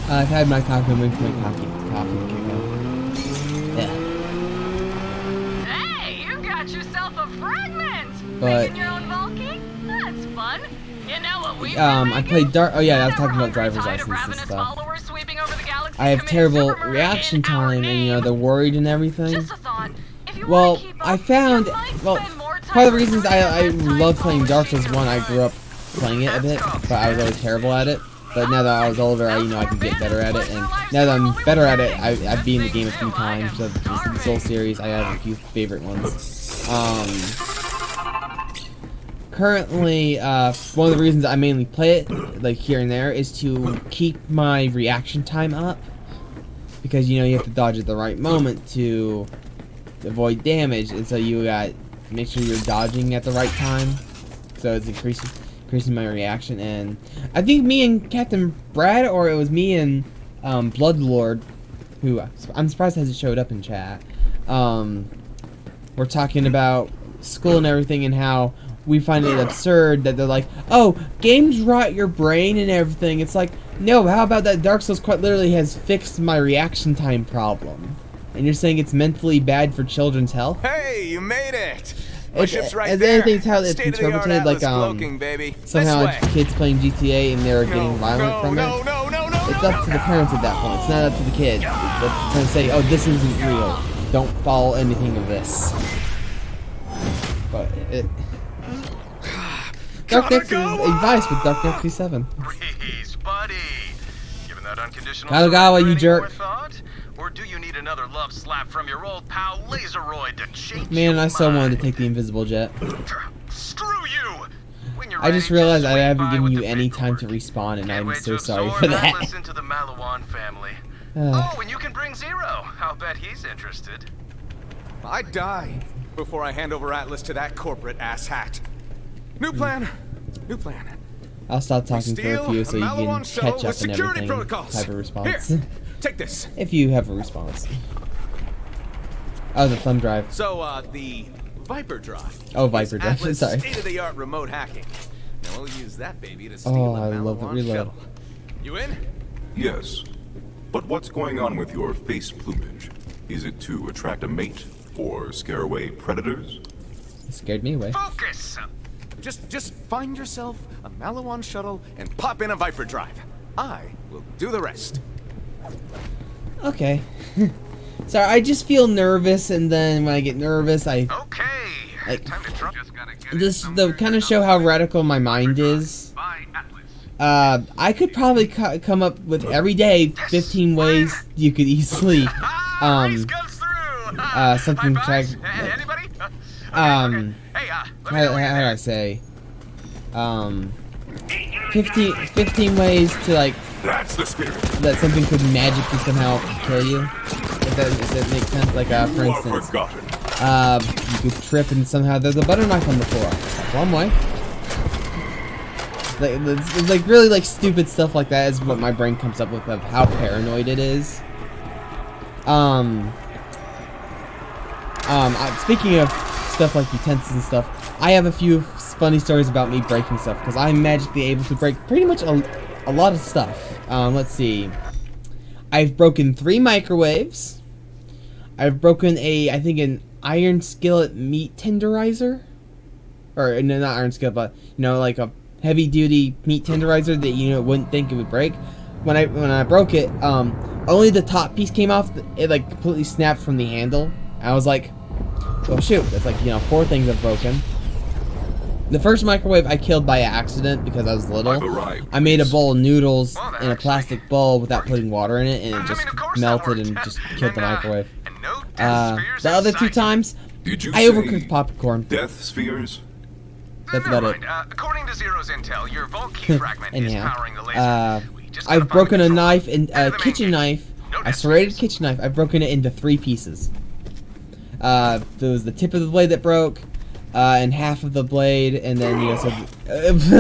I've had my coffee and wait for my coffee to kick in. Yeah. Hey, you got yourself a fragment! But, Making your own Valky? That's fun. You know what we I played Dark. Oh yeah, I was talking about driver's license and stuff. I have terrible reaction time, and they're worried and everything. Well, I found part of the reasons I love playing Dark Souls 1. I grew up playing it a bit, but I was always terrible at it. But now that I was older, I could get better at it, and now that I'm better at it, I've beaten the game a few times. So the Soul series, I have a few favorite ones. Currently, one of the reasons I mainly play it, here and there, is to keep my reaction time up. Because, you have to dodge at the right moment to avoid damage, and so you got to make sure you're dodging at the right time. So it's increasing my reaction, and I think me and Captain Brad, or it was me and Bloodlord, who I'm surprised hasn't showed up in chat, we're talking about school and everything, and how we find it absurd that they're like, oh, games rot your brain and everything. It's like, no, how about that Dark Souls quite literally has fixed my reaction time problem? And you're saying it's mentally bad for children's health? Hey, you made it! It's right as anything's how it's interpreted, somehow kids playing GTA and they're getting violent from it. It's up to the parents at that point. It's not up to the kids. They're trying to say, oh, this isn't real. Don't follow anything of this. But it... Dark Nexus is advice with Dark Nexus 7. Reese, buddy. Given that unconditional Katagawa, you jerk. Or do you need another love slap from your old pal Laseroid to change Man, I so wanted to take the invisible jet. Screw you! I just realized I haven't given you any time to respawn, and I'm so sorry for that. Listen to the Maliwan family. Oh, and you can bring Zero. I'll bet he's interested. I'd die before I hand over Atlas to that corporate asshat. New plan. New plan. I'll stop talking for a few so you can catch up and everything. Type of response. Here, take this. If you have a response. Oh, the thumb drive. So, the Viper Drive. Oh, Viper Drive. Atlas Sorry. state-of-the-art remote hacking. Now we'll use that baby to steal Oh, a I love the Malawan reload. shuttle. You in? Yes. But what's going on with your face plumage? Is it to attract a mate or scare away predators? It scared me away. Focus! Just find yourself a Malawan shuttle and pop in a Viper Drive. I will do the rest. Okay. Sorry, I just feel nervous, and then when I get nervous, I Okay. like Time to try. Just gotta get this the kind of show how radical my mind is. by Atlas. I could probably come up with every day 15 ways you could easily Reese comes through. something High fives. track. Anybody? Okay. Hey, How do I say? 15 ways to like That's the spirit. that something could magically somehow kill you. If that makes sense. Like for You are instance, forgotten. you could trip and somehow there's a butter knife on the floor. That's one way. Like it's like really like stupid stuff like that is what my brain comes up with of how paranoid it is. Speaking of stuff like utensils and stuff, I have a few funny stories about me breaking stuff because I'm magically able to break pretty much a lot of stuff. Let's see. I've broken 3 microwaves. I've broken I think an iron skillet meat tenderizer. Or no, not iron skillet, but you know, like a heavy duty meat tenderizer that you wouldn't think it would break. When I broke it, only the top piece came off. It like completely snapped from the handle. I was like, well shoot, that's like 4 things I've broken. The first microwave I killed by accident because I was little. I made a bowl of noodles in a plastic bowl without putting water in it, and it just melted and just killed the microwave. The other 2 times, Did you I say overcooked popcorn. death spheres? That's about it. According to Zero's intel, your Vault key fragment is Anyhow, powering the laser. We just gotta I've find broken the a control. knife and Head to a the main kitchen gate. knife. No A death serrated spheres. kitchen knife. I've broken it into 3 pieces. There was the tip of the blade that broke, and half of the blade, and then so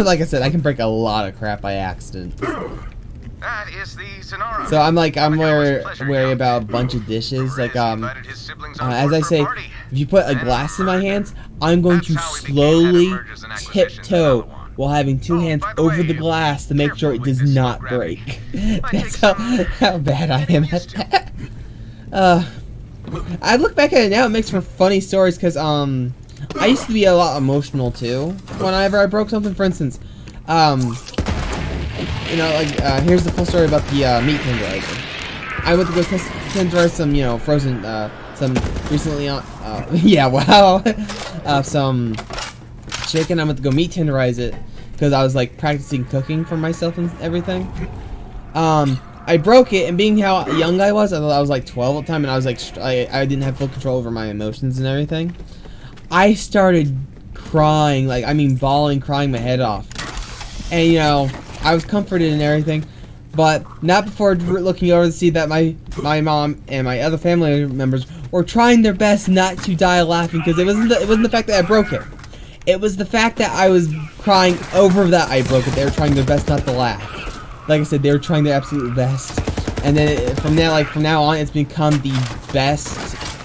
like I said, I can break a lot of crap by accident. That is the Sonara. So I'm wary about a bunch of dishes. Like as I say, if you put a glass in my hands, I'm going to slowly tiptoe while having 2 hands over the glass to make sure it does not break. That's how bad I am at that. I look back at it now, it makes for funny stories because I used to be a lot emotional too whenever I broke something. For instance, here's the full story about the meat tenderizer. I went to go tenderize some, frozen, some recently on, yeah, wow, some chicken. I went to go meat tenderize it because I was like practicing cooking for myself and everything. I broke it, and being how young I was like 12 at the time, and I was like, I didn't have full control over my emotions and everything. I started crying, like, I mean, bawling, crying my head off. And, I was comforted and everything, but not before looking over to see that my mom and my other family members were trying their best not to die laughing, because it wasn't the fact that I broke it. It was the fact that I was crying over that I broke it. They were trying their best not to laugh. Like I said, they were trying their absolute best. And then from now on, it's become the best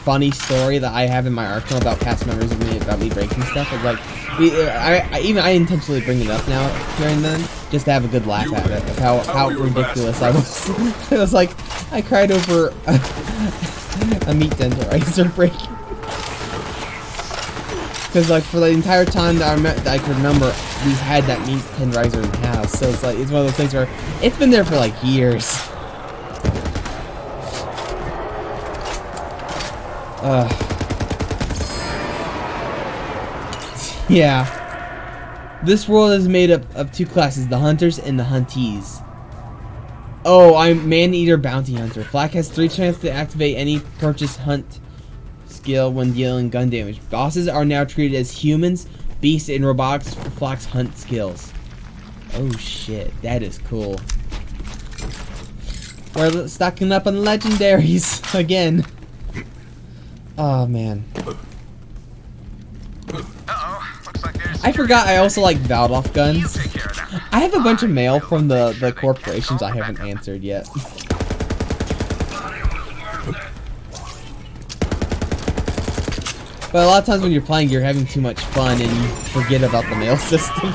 funny story that I have in my arsenal about past memories of me about me breaking stuff. It's like I intentionally bring it up now here and then just to have a good laugh at it of how ridiculous I was. It was like I cried over a meat tenderizer breaking. Because like for the entire time that I could remember, we've had that meat tenderizer in the house. So it's one of those things where it's been there for like years. Yeah. This world is made up of 2 classes, the hunters and the huntees. Oh, I'm man-eater bounty hunter. Flak has 3 chances to activate any purchase hunt skill when dealing gun damage. Bosses are now treated as humans, beasts, and robotics for Flak's hunt skills. Oh shit, that is cool. We're stocking up on legendaries again. Oh man. I forgot I also like Valdoff guns. I have a bunch of mail from the corporations I haven't answered yet. But a lot of times when you're playing, you're having too much fun and you forget about the mail system.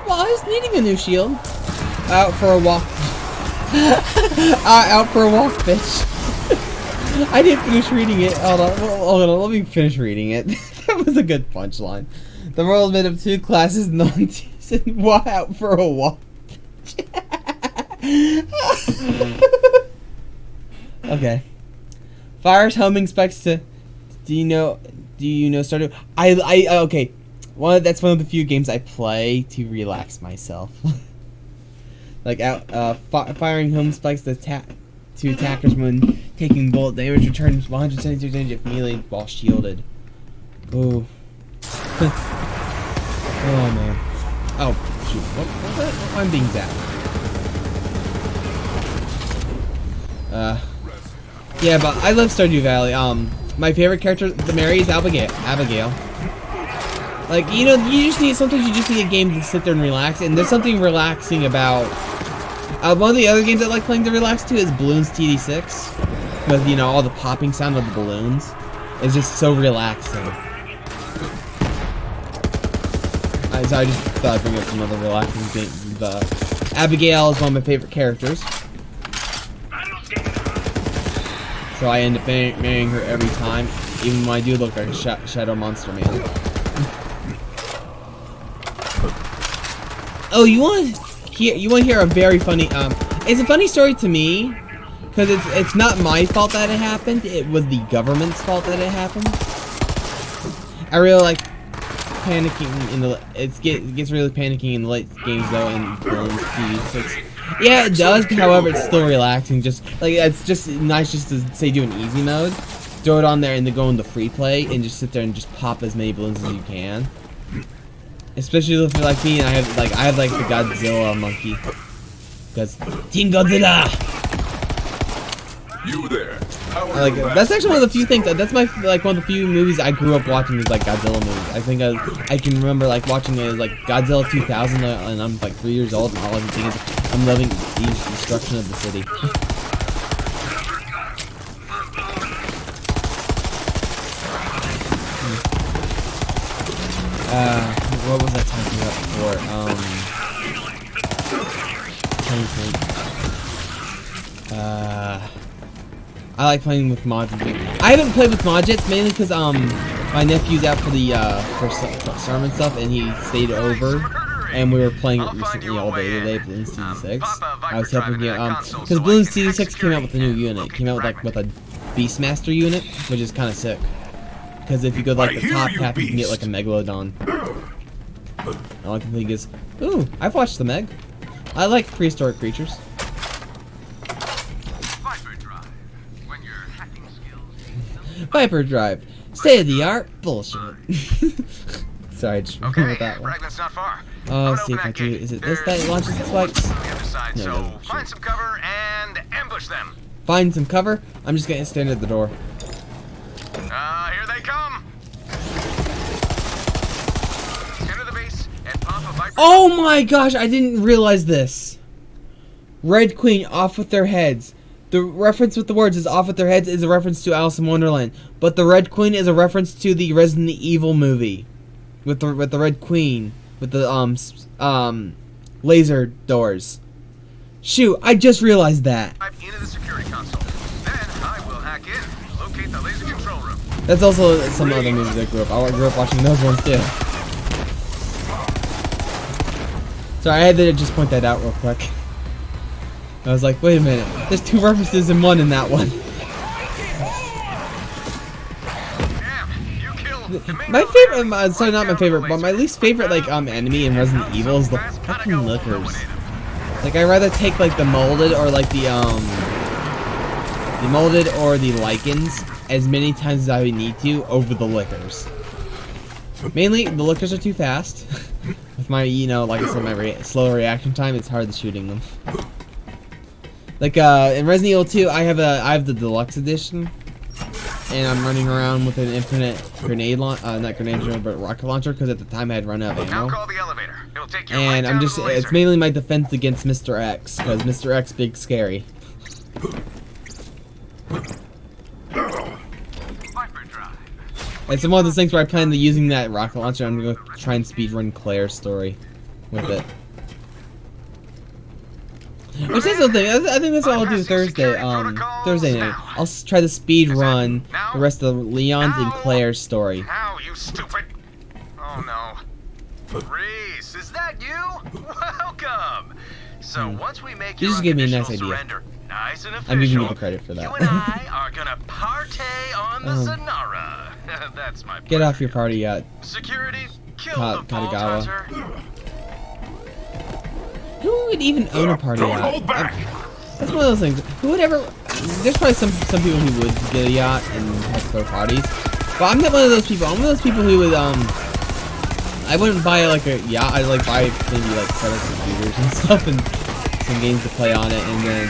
Well, I was needing a new shield. Out for a walk. Out for a walk, bitch. I didn't finish reading it. Hold on, let me finish reading it. That was a good punchline. The world is made of two classes, and the one season out for a walk. Okay. Fires homing spikes to. Do you know Stardew? Okay. That's one of the few games I play to relax myself. Like firing home spikes to attackers when taking bullet damage returns 172 damage if melee while shielded. Ooh. Oh man. Oh shoot. What I'm being zapped. Yeah, but I love Stardew Valley. My favorite character, the Mary, is Abigail. Like, you know, sometimes you just need a game to sit there and relax, and there's something relaxing about. One of the other games I like playing to relax too is Balloons TD6, with, you know, all the popping sound of the balloons. It's just so relaxing. So I just thought I'd bring up some other relaxing games. Abigail is one of my favorite characters. So I end up marrying her every time, even when I do look like a shadow monster man. Oh, you want to hear a very funny? It's a funny story to me, because it's not my fault that it happened. It was the government's fault that it happened. I really like panicking in the. It gets really panicking in the late games though, in Borderlands 6. Yeah, it does. However, it's still relaxing. Just like it's just nice just to say do an easy mode, throw it on there, and then go into free play and just sit there and just pop as many balloons as you can. Especially if you're like me and I have like the Godzilla monkey. Because Team Godzilla. You there? That's actually one of the few things. That's my one of the few movies I grew up watching is like Godzilla movies. I think I can remember like watching it as like Godzilla 2000, and I'm like 3 years old, and all I can think is I'm loving the destruction of the city. What was I talking about before? I like playing with mods. I haven't played with mods yet, mainly because my nephew's out for the for summer and stuff, and he stayed over, and we were playing it recently all day today. Balloons TD6. I was helping him because Balloons TD6 came out with a new unit. It came out with a Beastmaster unit, which is kind of sick. Because if you go like the top half, you can get like a Megalodon. All I can think is, ooh, I've watched the Meg. I like prehistoric creatures. Viper Drive. When your hacking skills. Viper Drive. State of the art bullshit. Sorry, I just remember that one. Fragment's not far. Oh, see if I do. Is it this that launches the spikes? On the other side, No, it so doesn't. find some cover and ambush them. Find some cover. I'm just gonna stand at the door. Here they come. Enter the base and pop a Viper. Oh my gosh, I didn't realize this. Red Queen, off with their heads. The reference with the words is off with their heads is a reference to Alice in Wonderland, but the Red Queen is a reference to the Resident Evil movie, with the Red Queen with the laser doors. Shoot, I just realized that. Into the security console. Then I will hack in, locate the laser control room. That's also some other movies I grew up. I grew up watching those ones too. Sorry, I had to just point that out real quick. I was like, wait a minute. There's two references in one in that one. My favorite, sorry, not my favorite, but my least favorite, like, enemy in Resident Evil is the fucking lickers. Like, I'd rather take, like, the molded or, like, the molded or the lichens as many times as I would need to over the lickers. Mainly, the lickers are too fast. With my, you know, like I said, my slow reaction time, it's hard shooting them. Like, in Resident Evil 2, I have the deluxe edition, and I'm running around with an infinite grenade launcher, not grenade launcher, but rocket launcher, because at the time I had run out of ammo. Now call the elevator. It It'll take you And right I'm down just, to the laser. it's mainly my defense against Mr. X, because Mr. X big scary. Hyperdrive. It's one of those things where I plan on using that rocket launcher. I'm gonna try and speedrun Claire's story with it. Which is the thing. I think that's what I'll do Thursday. Thursday night. I'll try to speedrun the rest of Leon's and Claire's story. Now, you stupid. Oh no. Reese, is that you? Welcome. So once we make You your just gave me a nice unconditional idea. surrender nice and official, I'm giving you the credit for that. you and I are gonna partay on the Sonara. That's my Get off your party yacht. Security, kill the Vault Katagawa. Hunter. Who would even own a party Don't yacht? hold back. That's one of those things. Who would ever? There's probably some people who would get a yacht and have throw parties. But I'm not one of those people. I'm one of those people who would I wouldn't buy like a yacht. I'd like buy maybe like set up computers and stuff and some games to play on it, and then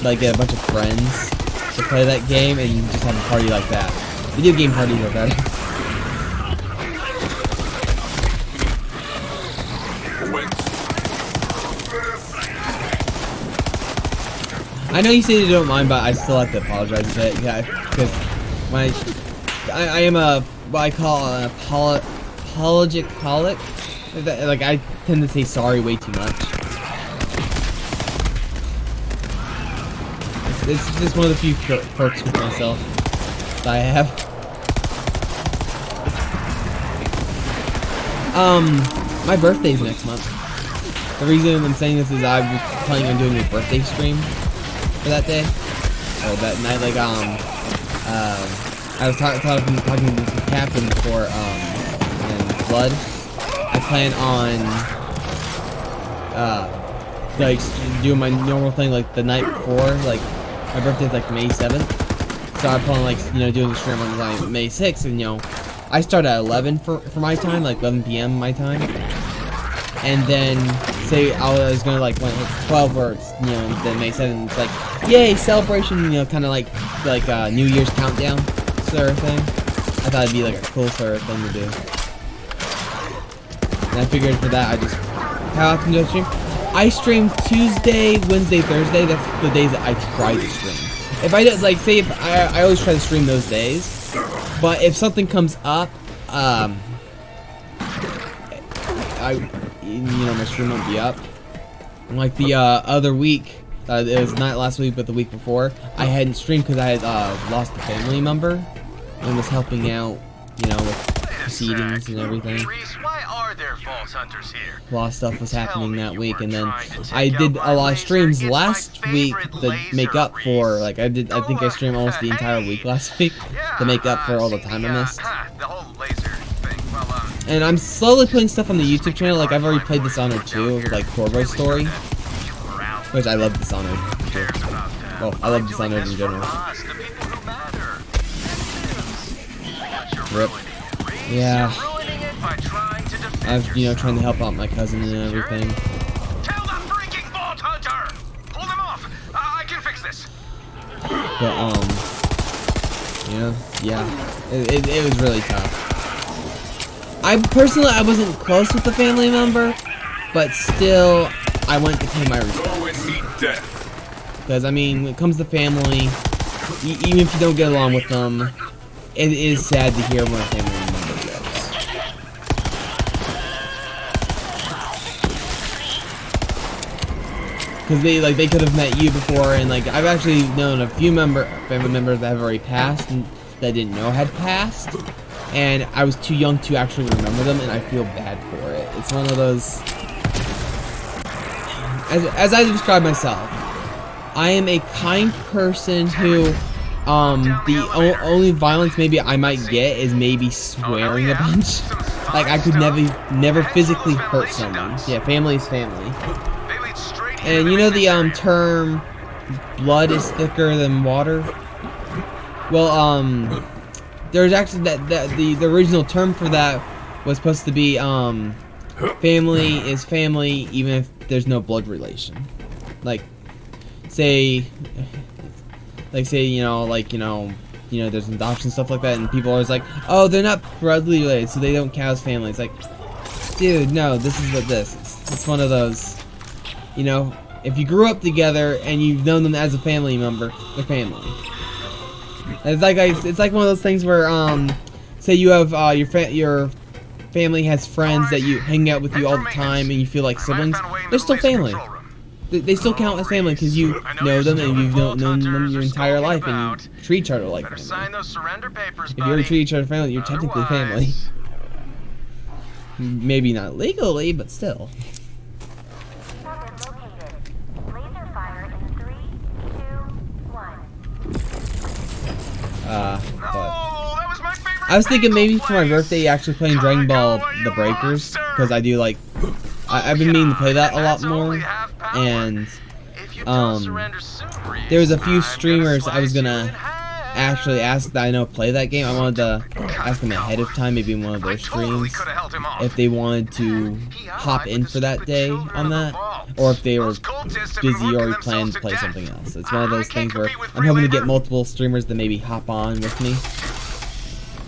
like get a bunch of friends to play that game and just have a party like that. Video game parties are better. I know you say you don't mind, but I still have to apologize a bit. Yeah, because when I am a what I call an apologic colic. Like I tend to say sorry way too much. It's just one of the few quirks with myself that I have. My birthday's next month. The reason I'm saying this is I was planning on doing a birthday stream for that day, or that night. Like I was talking to the captain before and Blood. I plan on like doing my normal thing like the night before. Like my birthday's like May 7th, so I plan on like doing the stream on like May 6th, and I start at 11 for my time, like 11 p.m. my time, and then say I was gonna like when it's 12 or it's, then May 7th, it's like yay celebration, kind of like New Year's countdown sort of thing. I thought it'd be like a cool sort of thing to do, and I figured for that how often do I stream? I stream Tuesday, Wednesday, Thursday. That's the days that I try to stream. If I like say if I always try to stream those days, but if something comes up, my stream won't be up. Like the other week, it was not last week, but the week before, I hadn't streamed because I had lost a family member and was helping out, with proceedings and everything. Reese, why are there Vault Hunters here? A lot of stuff was happening that week, and then I did a lot of streams last week to make up for, I think I streamed almost the entire week last week to make up for all the time I missed. The whole laser thing. Well, And I'm slowly putting stuff on the YouTube channel. Like I've already played Dishonored 2, like Corvo's story, which I love Dishonored. Well, I love Dishonored in general. Rip. Yeah. I was, trying to help out my cousin and everything. Tell the freaking Vault Hunter! Pull them off! I can fix this! But, it was really tough. I wasn't close with the family member, but still, I went to pay my respects. Because, when it comes to family, even if you don't get along with them, it is sad to hear when a family member goes. Because they could have met you before, and I've actually known a few family members that have already passed and that I didn't know had passed, and I was too young to actually remember them, and I feel bad for it. It's one of those, as I describe myself, I am a kind person who, the only violence maybe I might get is maybe swearing a bunch. I could never physically hurt someone. Yeah, family is family. And the term blood is thicker than water? Well, there's actually the original term for that was supposed to be family is family even if there's no blood relation. Say there's adoption stuff like that, and people are always like, oh, they're not bloodly related, so they don't count as family. It's like, dude, no, this is what this is. It's one of those, you know, if you grew up together and you've known them as a family member, they're family. It's like one of those things where, say you have your family has friends that you hang out with you all the time and you feel like siblings. They're still family. They still count as family because you know them and you've known them your entire life and you treat each other like family. Sign those surrender papers, If you ever treat each other family, you're technically family. Maybe not legally, but still. I was thinking maybe for my birthday actually playing Dragon Ball The Breakers, because I do like I've been meaning to play that a lot more, and there was a few streamers I was gonna actually ask that I know play that game. I wanted to ask them ahead of time, maybe in one of their streams, if they wanted to hop in for that day on that, or if they were busy or planned to play something else. It's one of those things where I'm hoping to get multiple streamers to maybe hop on with me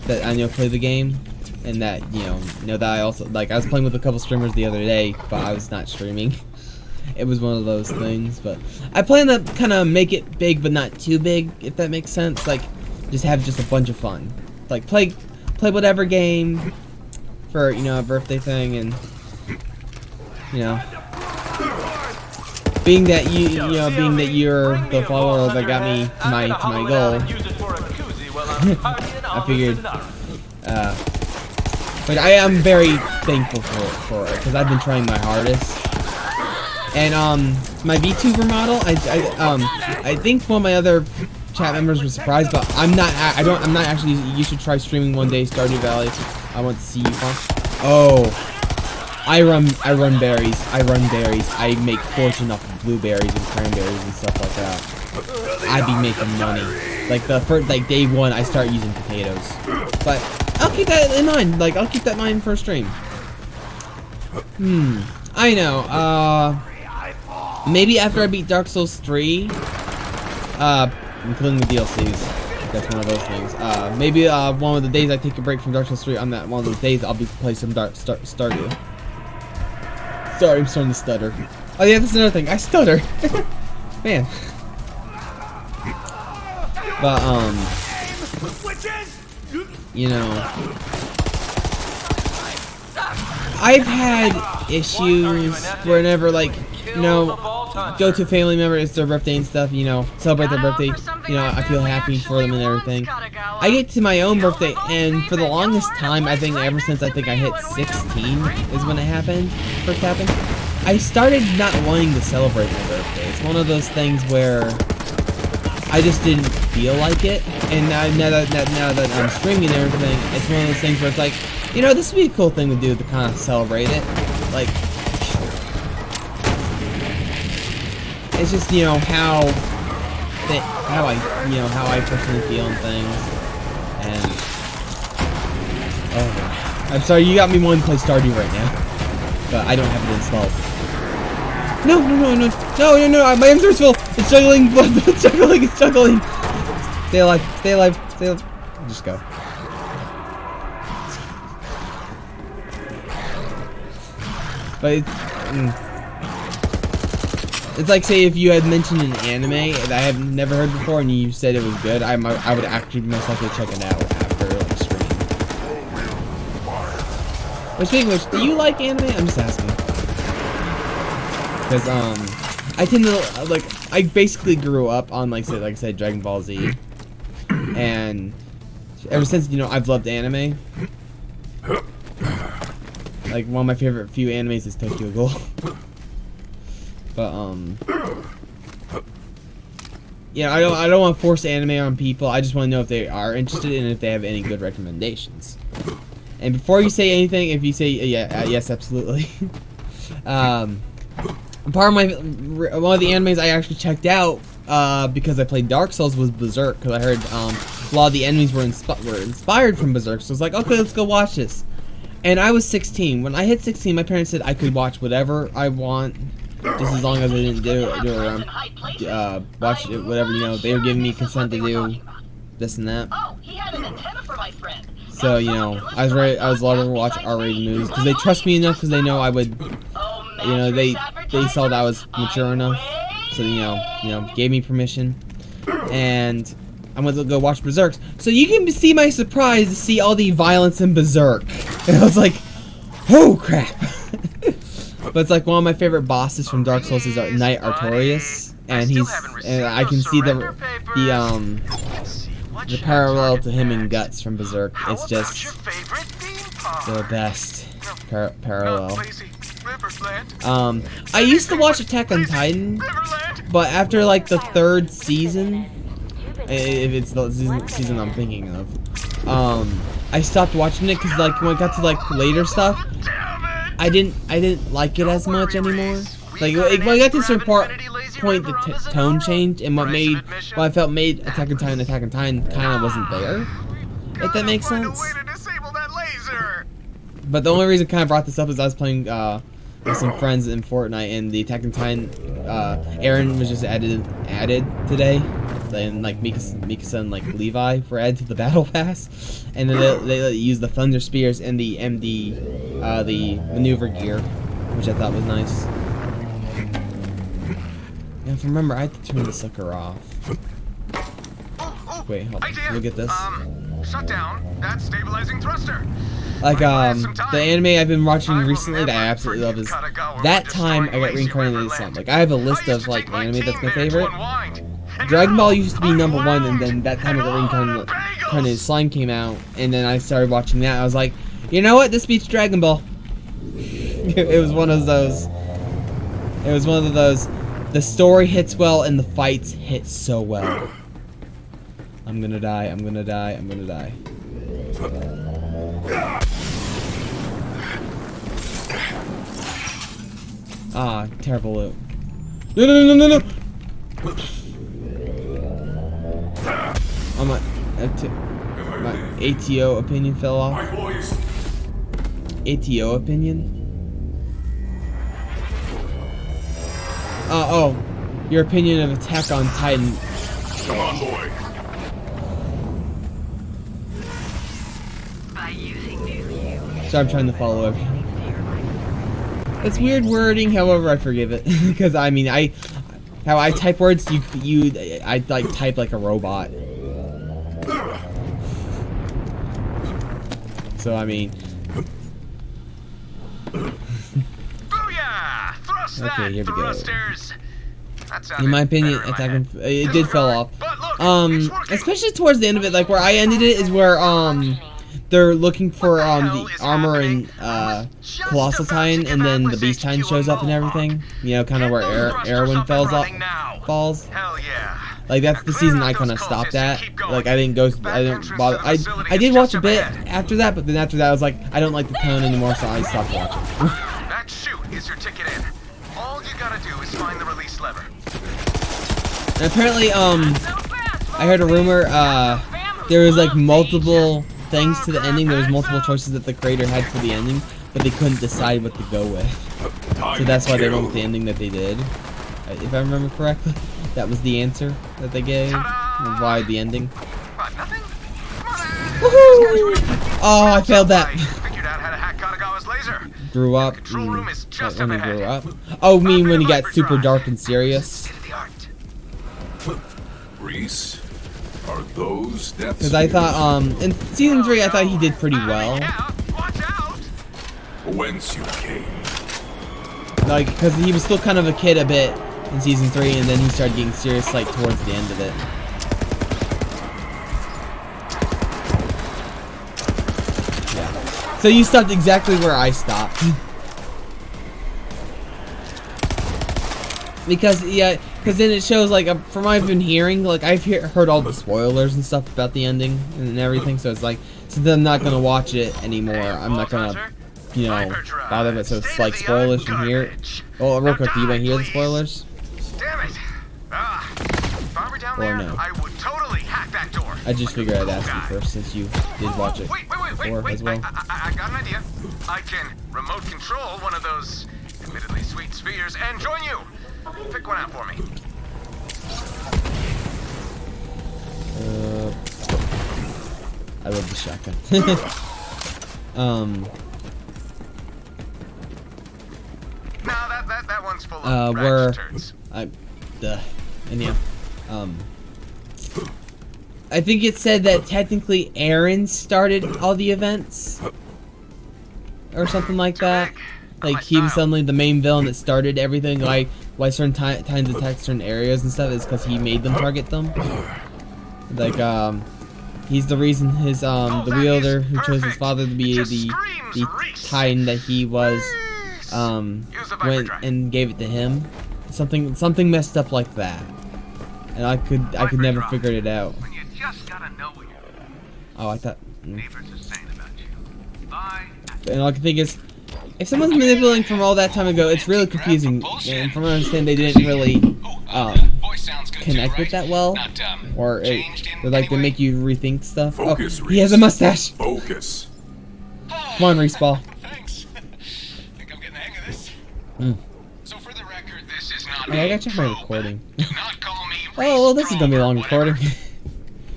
that I know play the game, and that you know that I also like. I was playing with a couple streamers the other day, but I was not streaming. It was one of those things, but I plan to kind of make it big, but not too big, if that makes sense. Like, just have just a bunch of fun. Like, play whatever game for, you know, a birthday thing, and, you know, being that you're the follower that got me to my goal, I figured, but I am very thankful for it, because I've been trying my hardest. And my VTuber model, I think one of my other chat members was surprised, but I'm not actually. You should try streaming one day, Stardew Valley. I want to see you fun. Oh, I run berries. I make fortune off of blueberries and cranberries and stuff like that. I'd be making money. Like the first, like day one, I start using potatoes. But I'll keep that in mind. Like I'll keep that in mind for a stream. I know. Maybe after I beat Dark Souls 3, including the DLCs, that's one of those things. Maybe one of the days I take a break from Dark Souls 3, on that one of those days I'll be play some Stardew. Sorry, I'm starting to stutter. Oh yeah, that's another thing. I stutter. Man. But you know, I've had issues whenever, like, you know, go to a family member, it's their birthday and stuff, you know, celebrate their birthday, you know, I feel happy for them and everything. I get to my own birthday, and for the longest time, I think ever since I hit 16 is when it happened, first happened, I started not wanting to celebrate my birthday. It's one of those things where I just didn't feel like it, and now that I'm streaming and everything, it's one of those things where it's like, you know, this would be a cool thing to do to kind of celebrate it. Like, it's just, you know, how I personally feel and things. And oh, I'm sorry, you got me wanting to play Stardew right now, but I don't have it installed. No, my inventory's full. It's juggling, it's juggling. Stay alive. Just go. But it's like, say, if you had mentioned an anime that I have never heard before and you said it was good, I would actually most likely check it out after like stream. But speaking of which, do you like anime? I'm just asking. Because I tend to like, I basically grew up on like I said, Dragon Ball Z, and ever since, you know, I've loved anime. Like, one of my favorite few animes is Tokyo Ghoul. But, yeah, I don't want to force anime on people. I just want to know if they are interested and if they have any good recommendations. And before you say anything, if you say, yes, absolutely. Part of one of the animes I actually checked out, because I played Dark Souls, was Berserk, because I heard, a lot of the enemies were inspired from Berserk, so I was like, okay, let's go watch this. And I was 16. When I hit 16, my parents said I could watch whatever I want, just as long as I didn't do it watch it, whatever, you know, they were giving me consent to do this and that. So, you know, I was allowed to watch R-rated movies, because they trust me enough, because they know I would you know, they saw that I was mature enough, so you know, gave me permission, and I'm gonna go watch Berserk. So you can see my surprise to see all the violence in Berserk. And I was like, oh crap! But it's like one of my favorite bosses from Dark Souls is Knight Artorias, and I can see the parallel to him in Guts from Berserk. It's just the best parallel. I used to watch Attack on Titan, but after like the 3rd season, if it's the season I'm thinking of, I stopped watching it because like when I got to like later stuff, I didn't like it as much anymore. Like when I got to a certain point, the tone changed, and what I felt made Attack on Titan kind of wasn't there. If that makes sense. But the only reason I kind of brought this up is I was playing with some friends in Fortnite, and the Attack on Titan Aaron was just added today. And like Mikasa and like Levi were added to the battle pass, and then they let you use the thunder spears and the maneuver gear, which I thought was nice. Yeah, if I remember, I had to turn the sucker off. Wait, hold on. Look at this. Shut down that stabilizing thruster. Like the anime I've been watching recently that I absolutely love is That Time I Got Reincarnated as Slime. Like I have a list of like anime that's my favorite. Dragon Ball used to be #1, and then That Time I Got Reincarnated as Slime came out, and then I started watching that. I was like, you know what? This beats Dragon Ball. It was one of those. It was one of those. The story hits well, and the fights hit so well. I'm gonna die. I'm gonna die. I'm gonna die. Ah, terrible loot. No, no, no, no, no, no! Oh, my ATO opinion fell off. ATO opinion? Oh, your opinion of Attack on Titan. Come on, boy. So I'm trying to follow everything. It's weird wording, however I forgive it. Because I mean, how I type words, I like type like a robot. So I mean. Booyah! Thrust Okay, here we go. That In my opinion, it did fall off. Especially towards the end of it, like where I ended it is where they're looking for the armor and Colossal Titan, and then the Beast Titan shows up and everything. You know, kind of where Erwin falls. Hell yeah. Like that's the season I kind of stopped at. Like I didn't bother. I did watch a bit after that, but then after that I was like, I don't like the tone anymore, so I stopped watching. That chute is your ticket in. All you gotta do is find the release lever. And apparently, I heard a rumor, there was like multiple things to the ending. There was multiple choices that the creator had for the ending, but they couldn't decide what to go with. So that's why they went with the ending that they did. If I remember correctly, that was the answer that they gave. Why the ending? Woohoo! Oh, I failed that. Figured out how to hack Katagawa's laser. Grew up. Control room is just When he up ahead. grew up. Oh, me when he got super dark and serious. Reese, are those death Because I thought, in season 3, I thought he did pretty well. Whence you came? Like, because he was still kind of a kid a bit in season 3, and then he started getting serious, like, towards the end of it. Yeah. So you stopped exactly where I stopped. Because, yeah, because then it shows, like, from what I've been hearing, like, I've heard all the spoilers and stuff about the ending and everything, so it's like, since I'm not gonna watch it anymore, I'm not gonna, you know, bother with it, so it's like spoilers from here. Oh, real quick, do you want to hear the spoilers? Damn it. If I were down there, no? I would totally hack that door. I just figured I'd ask you first, since you did watch it before as well. I got an idea. I can remote control one of those admittedly sweet spheres and join you. Pick one out for me. I love the shotgun. Now one's full of were turds. anyhow, I think it said that technically Aaron started all the events, or something like that. Like he was suddenly the main villain that started everything. Like why certain times attack certain areas and stuff is because he made them target them. Like he's the reason his the wielder who chose his father to be the titan that he was went and gave it to him. Something messed up like that, and I could never figure it out. When you just gotta know what you're doing. Oh, I thought. Neighbors are saying about you. Bye. And all I can think is, if someone's manipulating from all that time ago, it's really confusing. And from what I understand, they didn't really connect it that well, or like they make you rethink stuff. Focus, oh, he has a mustache. Focus. Come on, Respawn. Thanks. Think I'm getting the hang of this. So for the record, this is not Hey, I gotta check my recording. Do not call me Oh, well, this is gonna be a long recording.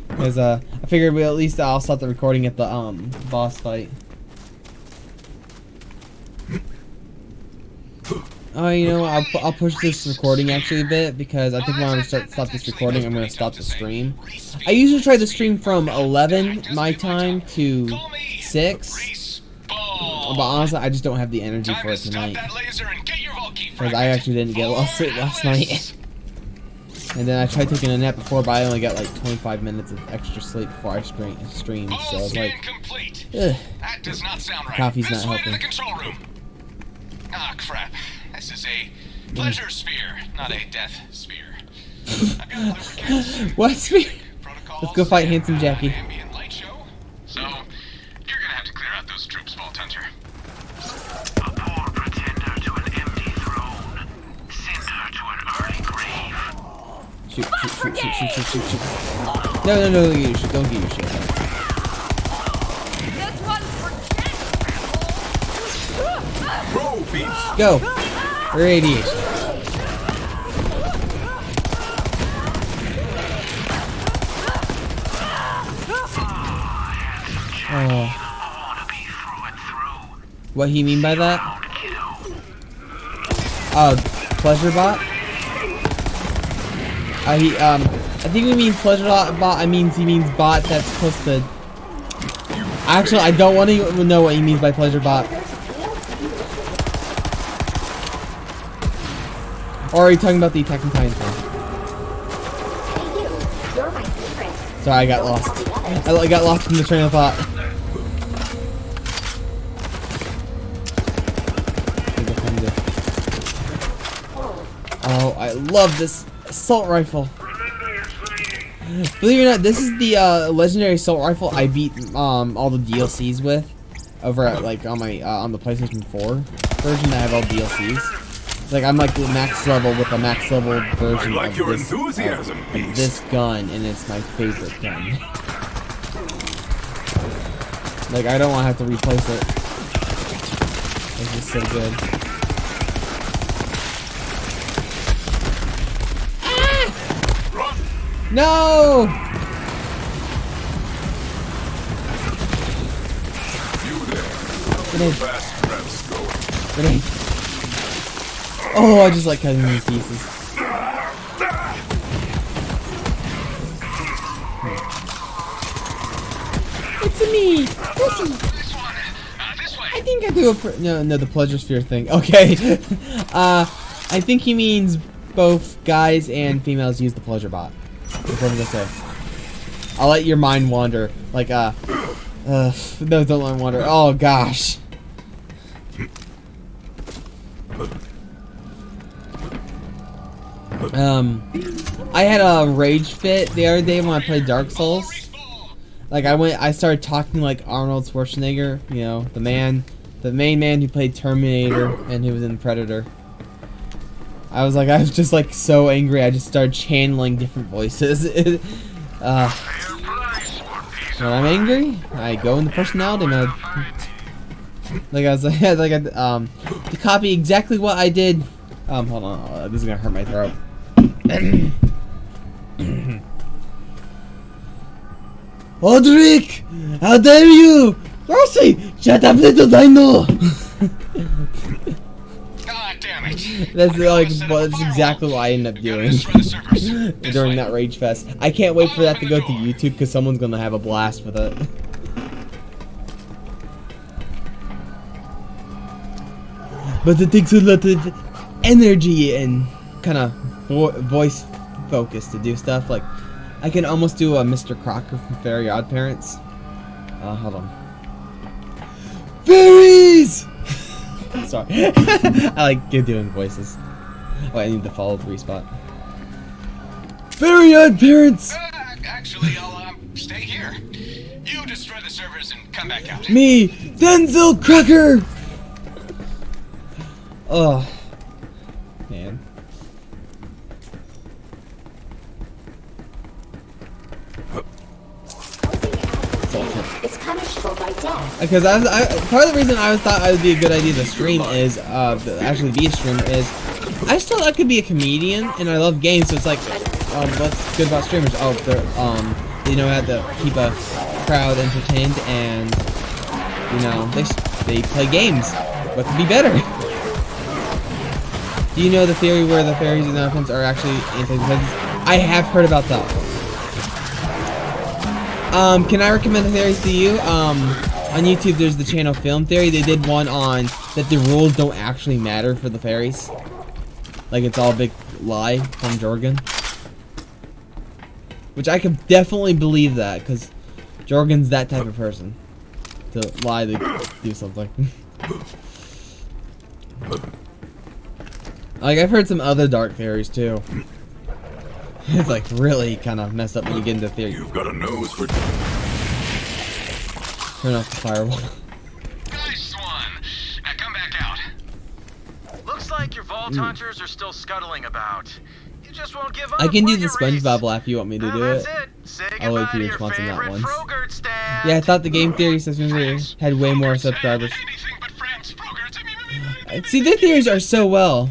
Because I figured at least I'll stop the recording at the boss fight. Oh, you know, I'll push this recording actually a bit, because I think when I stop this recording, I'm gonna stop the stream. I usually try to stream from 11 my time to 6, but honestly, I just don't have the energy for it tonight. Because I actually didn't get a lot of sleep last night. And then I tried taking a nap before, but I only got like 25 minutes of extra sleep before I streamed. So I was like, ugh. That does not sound right. Coffee's not This way to helping. the control room. Ah, crap. This is a pleasure sphere, not a death sphere. I've got lubricants. What sphere? Let's go fight Handsome Jackie. Ambient light show. So, you're gonna have to clear out those troops, Vault Hunter. A poor pretender to an empty throne. Cinder to an early grave. Shoot. No, don't get your shit. Don't get your shit. This one's for Jack. Trophies. Go. Radiation. Oh. What he mean by that? Oh, pleasure bot? I think we mean pleasure bot. He means bot that's supposed to. Actually, I don't want to know what he means by pleasure bot. Or are you talking about the Attack on Titan thing? Sorry, I got lost. I got lost in the train of thought. Oh, I love this assault rifle. Believe it or not, this is the legendary assault rifle I beat all the DLCs with over at like on my on the PlayStation 4 version. I have all DLCs. It's like I'm like the max level with the max level version I like of your this, enthusiasm, beast. this gun, and it's my favorite gun. Like I don't want to have to replace it. It's just so good. No! Grenade. Grenade. Oh, I just like cutting them in pieces. It's me! I think I do a no, the pleasure sphere thing. Okay. I think he means both guys and females use the pleasure bot. That's what I'm gonna say. I'll let your mind wander. Like, no, don't let it wander. Oh, gosh. I had a rage fit the other day when I played Dark Souls. Like, I started talking like Arnold Schwarzenegger, you know, the main man who played Terminator and who was in Predator. I was just like so angry. I just started channeling different voices. When I'm angry, I go into personality mode. Like I was like, to copy exactly what I did. Hold on, this is gonna hurt my throat. Audric, how dare you! Rosie, shut up, little dino! Ah, damn it! That's like, well, that's exactly what I end up doing during that Rage Fest. I can't wait for that to go to YouTube because someone's gonna have a blast with it. But it takes a lot of energy and kind of voice focus to do stuff. Like, I can almost do a Mr. Crocker from Very Odd Parents. Hold on. Fairies! Sorry. I like doing voices. Oh, I need to follow the respot. Very Odd Parents! Actually, I'll stay here. You destroy the servers and come back out. Me, Denzel Crocker! Oh, man. Is punishable by death. Because part of the reason I thought it would be a good idea to stream is, actually be a streamer is, I just thought I could be a comedian, and I love games, so it's like, what's good about streamers? Oh, they're, they know how to keep a crowd entertained, and, you know, they play games. What could be better? Do you know the theory where the fairies and elephants are actually anti-defenses? I have heard about that. Can I recommend the theories to you? On YouTube, there's the channel Film Theory. They did one on that the rules don't actually matter for the fairies. Like, it's all a big lie from Jorgen. Which I could definitely believe that, because Jorgen's that type of person. To lie to do something. Like, I've heard some other dark theories, too. It's like really kind of messed up when you get into theory. You've got a nose for... Turn off the firewall. Nice one. Now come back out. Looks like your vault hunters are still scuttling about. You just won't give up. I can do the will you, SpongeBob laugh if you want me to do it. I'll wait for your response on that one. Yeah, I thought the game theory sessions had way more subscribers. See, their theories are so well.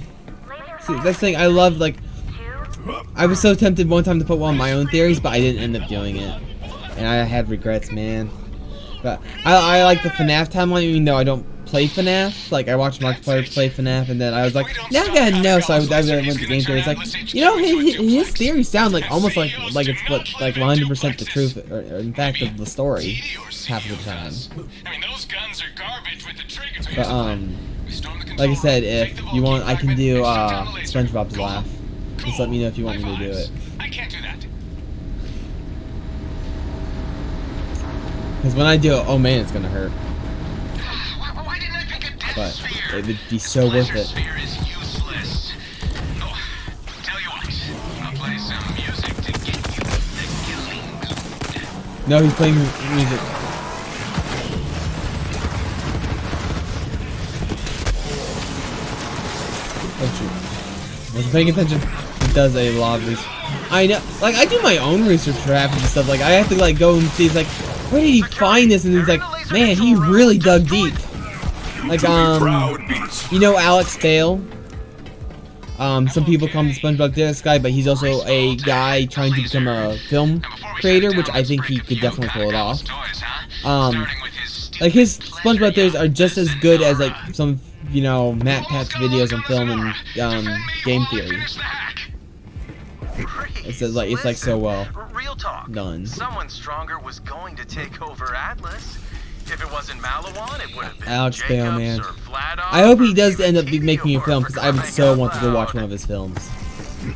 See, that's the thing, I love, like, I was so tempted one time to put one of my own theories, but I didn't end up doing it. And I had regrets, man. But I like the FNAF timeline, even though I don't play FNAF. Like, I watched Markiplier play FNAF, and then I was like, now I gotta know, so I went to game theory. It's like, you know, his theories sound like almost like it's like 100% the truth, or in fact, of the story, half of the time. But, like I said, if you want, I can do SpongeBob's laugh. Just let me know if you want me to do it. I can't do that. Because when I do it, oh man, it's gonna hurt. Why didn't I pick a death But sphere? it would be so worth it. Sphere is useless. Oh, tell you what, I'll play some music to get you in the killing mood. No, he's playing music. Oh shoot. Wasn't paying attention. He does a lot of research. I know, like, I do my own research for half of the stuff. Like, I have to, like, go and see, it's like, where did he find this? And he's like, man, he really dug deep. Like, you know Alex Fail? Some people call him the SpongeBob Dennis guy, but he's also a guy trying to become a film creator, which I think he could definitely pull it off. Like, his SpongeBob theories are just as good as, like, some, you know, Matt Pat's videos on film and game theory. It's like so well Real talk. done. Someone stronger was going to take over Atlas. If it wasn't Malawan, it would have been Alex Bale, Jacobs man. or Vladar I hope he does or end up Helios making a film, because I would so want to go watch out one of his films.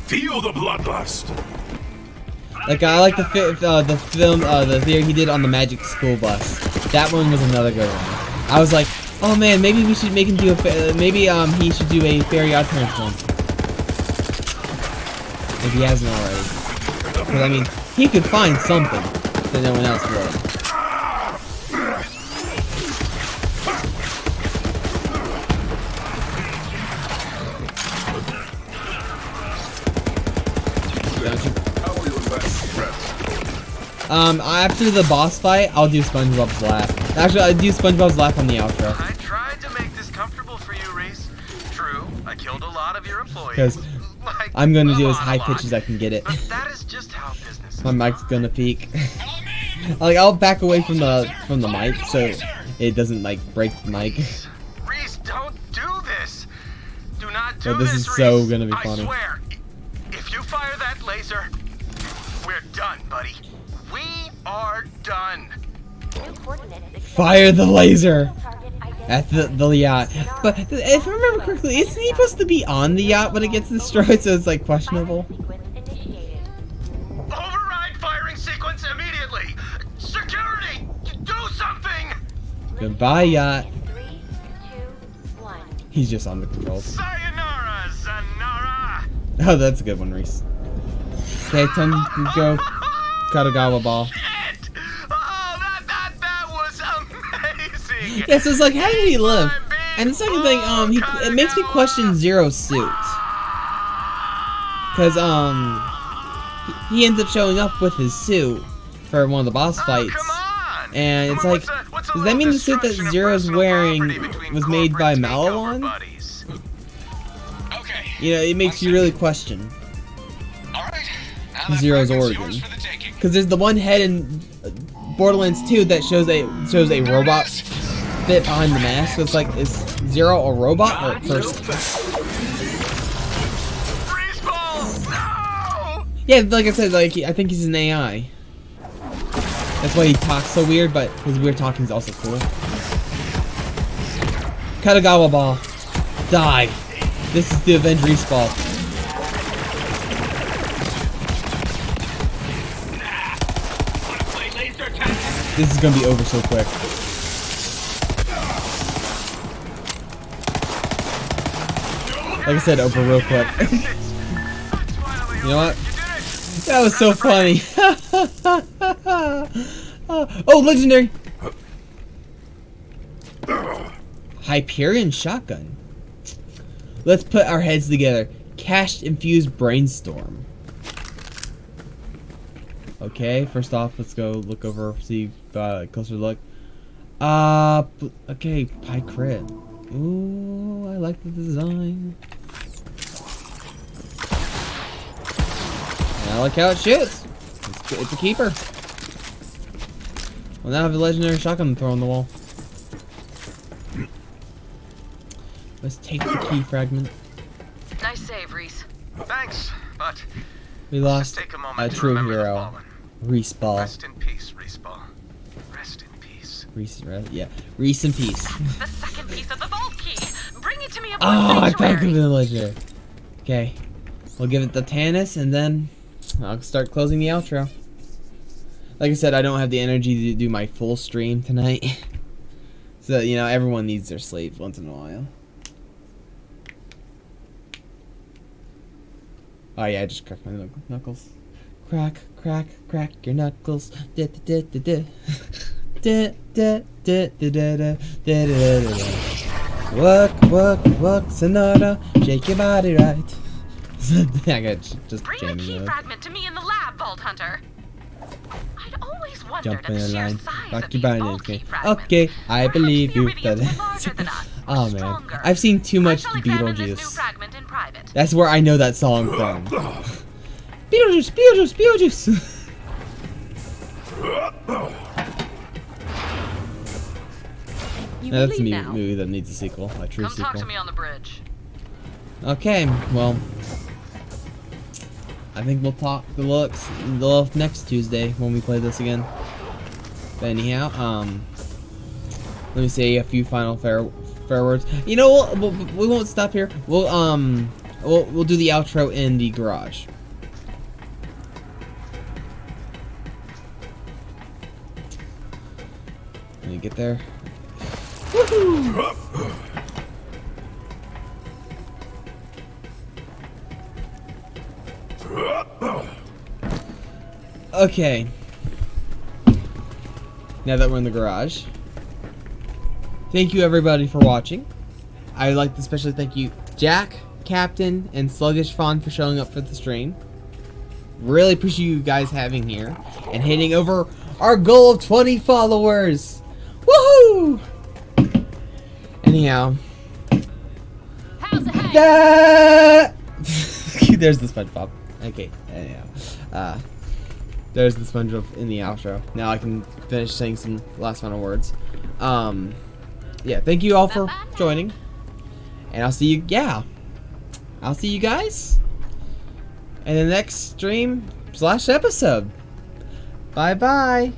Feel the bloodlust. Like, I like the film, the theory he did on the Magic School Bus. That one was another good one. I was like, oh man, maybe we should make him do a, maybe he should do a Very Odd Parents film. If he hasn't already. Because, I mean, he could find something that no one else would. After the boss fight, I'll do SpongeBob's laugh. Actually, I'll do SpongeBob's laugh on the outro. I tried to make this comfortable for you, Reese. True, I killed a lot of your employees. Because Like, I'm going to do as high pitch as I can get it. But that is just how business My mic's gonna peak. Like, I'll back away from the mic so it doesn't, like, break the mic. Reese, don't do this. Do not But this is so gonna be I funny. swear, if you fire that laser, we're done, buddy. We are done. Fire the laser at the yacht. But if I remember correctly, isn't he supposed to be on the yacht when it gets destroyed? So it's like questionable. Override firing sequence immediately. Security, do something. Goodbye, yacht. He's just on the controls. Sayonara, Zanara. Oh, that's a good one, Reese. Okay, time to go. Katagawa ball. Shit! Oh, that was amazing. Yeah, so it's like, how did he live? And the second thing, it makes me question Zero's suit. Cause he ends up showing up with his suit for one of the boss fights. And it's like, does that mean the suit that Zero's wearing was made by Malawan? You know, it makes you really question Zero's origin. Because there's the one head in Borderlands 2 that shows a robot bit behind the mask. So it's like, is Zero a robot or a person? Yeah, like I said, like I think he's an AI. That's why he talks so weird, but his weird talking is also cool. Katagawa ball. Die. This is the Avenge Respawn. This is gonna be over so quick. Like I said, over real quick. You know what? That was so funny. Oh, legendary! Hyperion shotgun. Let's put our heads together. Cash infused brainstorm. Okay, first off, let's go look over, see closer look. Okay, pie crit. Ooh, I like the design. And I like how it shoots. It's a keeper. Well, now I have a legendary shotgun to throw on the wall. Let's take the key fragment. Nice save, Reese. Thanks, but We lost take a a moment to true remember the hero. fallen. Respawn. Rest in peace, Respawn. Rest in peace. Reese, yeah. Reese in peace. The second piece of the vault key. Bring it to me. Oh, I thought it was a legendary. Okay. We'll give it the Tannis and then I'll start closing the outro. Like I said, I don't have the energy to do my full stream tonight. So, you know, everyone needs their sleep once in a while. Oh yeah, I just cracked my knuckles. Crack, crack, crack your knuckles. Da da da da da. Da da da da da da da da da. Work, Sonata. Shake your body right. I got just Bring the jamming key mode. fragment to me in the lab, Vault Hunter. I'd always wondered Jump at in the the sheer line. size Rock of your these body vault key okay. fragments. Okay, I Perhaps believe the you. Iridians were larger than us, or Oh man, stronger. I've seen too much I shall examine this new Beetlejuice. fragment in private. That's where I know that song from. Beetlejuice, Beetlejuice, Beetlejuice. Now, that's a movie that needs a sequel, a true Come talk to sequel. me on the bridge. Okay, well, I think we'll talk the looks next Tuesday when we play this again. But anyhow, let me say a few final fair words. You know, we won't stop here. We'll do the outro in the garage. Let me get there. Woohoo! Okay. Now that we're in the garage, thank you everybody for watching. I'd like to especially thank you, Jack, Captain, and Sluggish Fawn for showing up for the stream. Really appreciate you guys having here and hitting over our goal of 20 followers. Woohoo! Anyhow. How's it hang? There's the SpongeBob. Okay, anyhow. There's the SpongeBob in the outro. Now I can finish saying some last final words. Yeah, thank you all for joining. And I'll see you, I'll see you guys in the next stream / episode. Bye bye.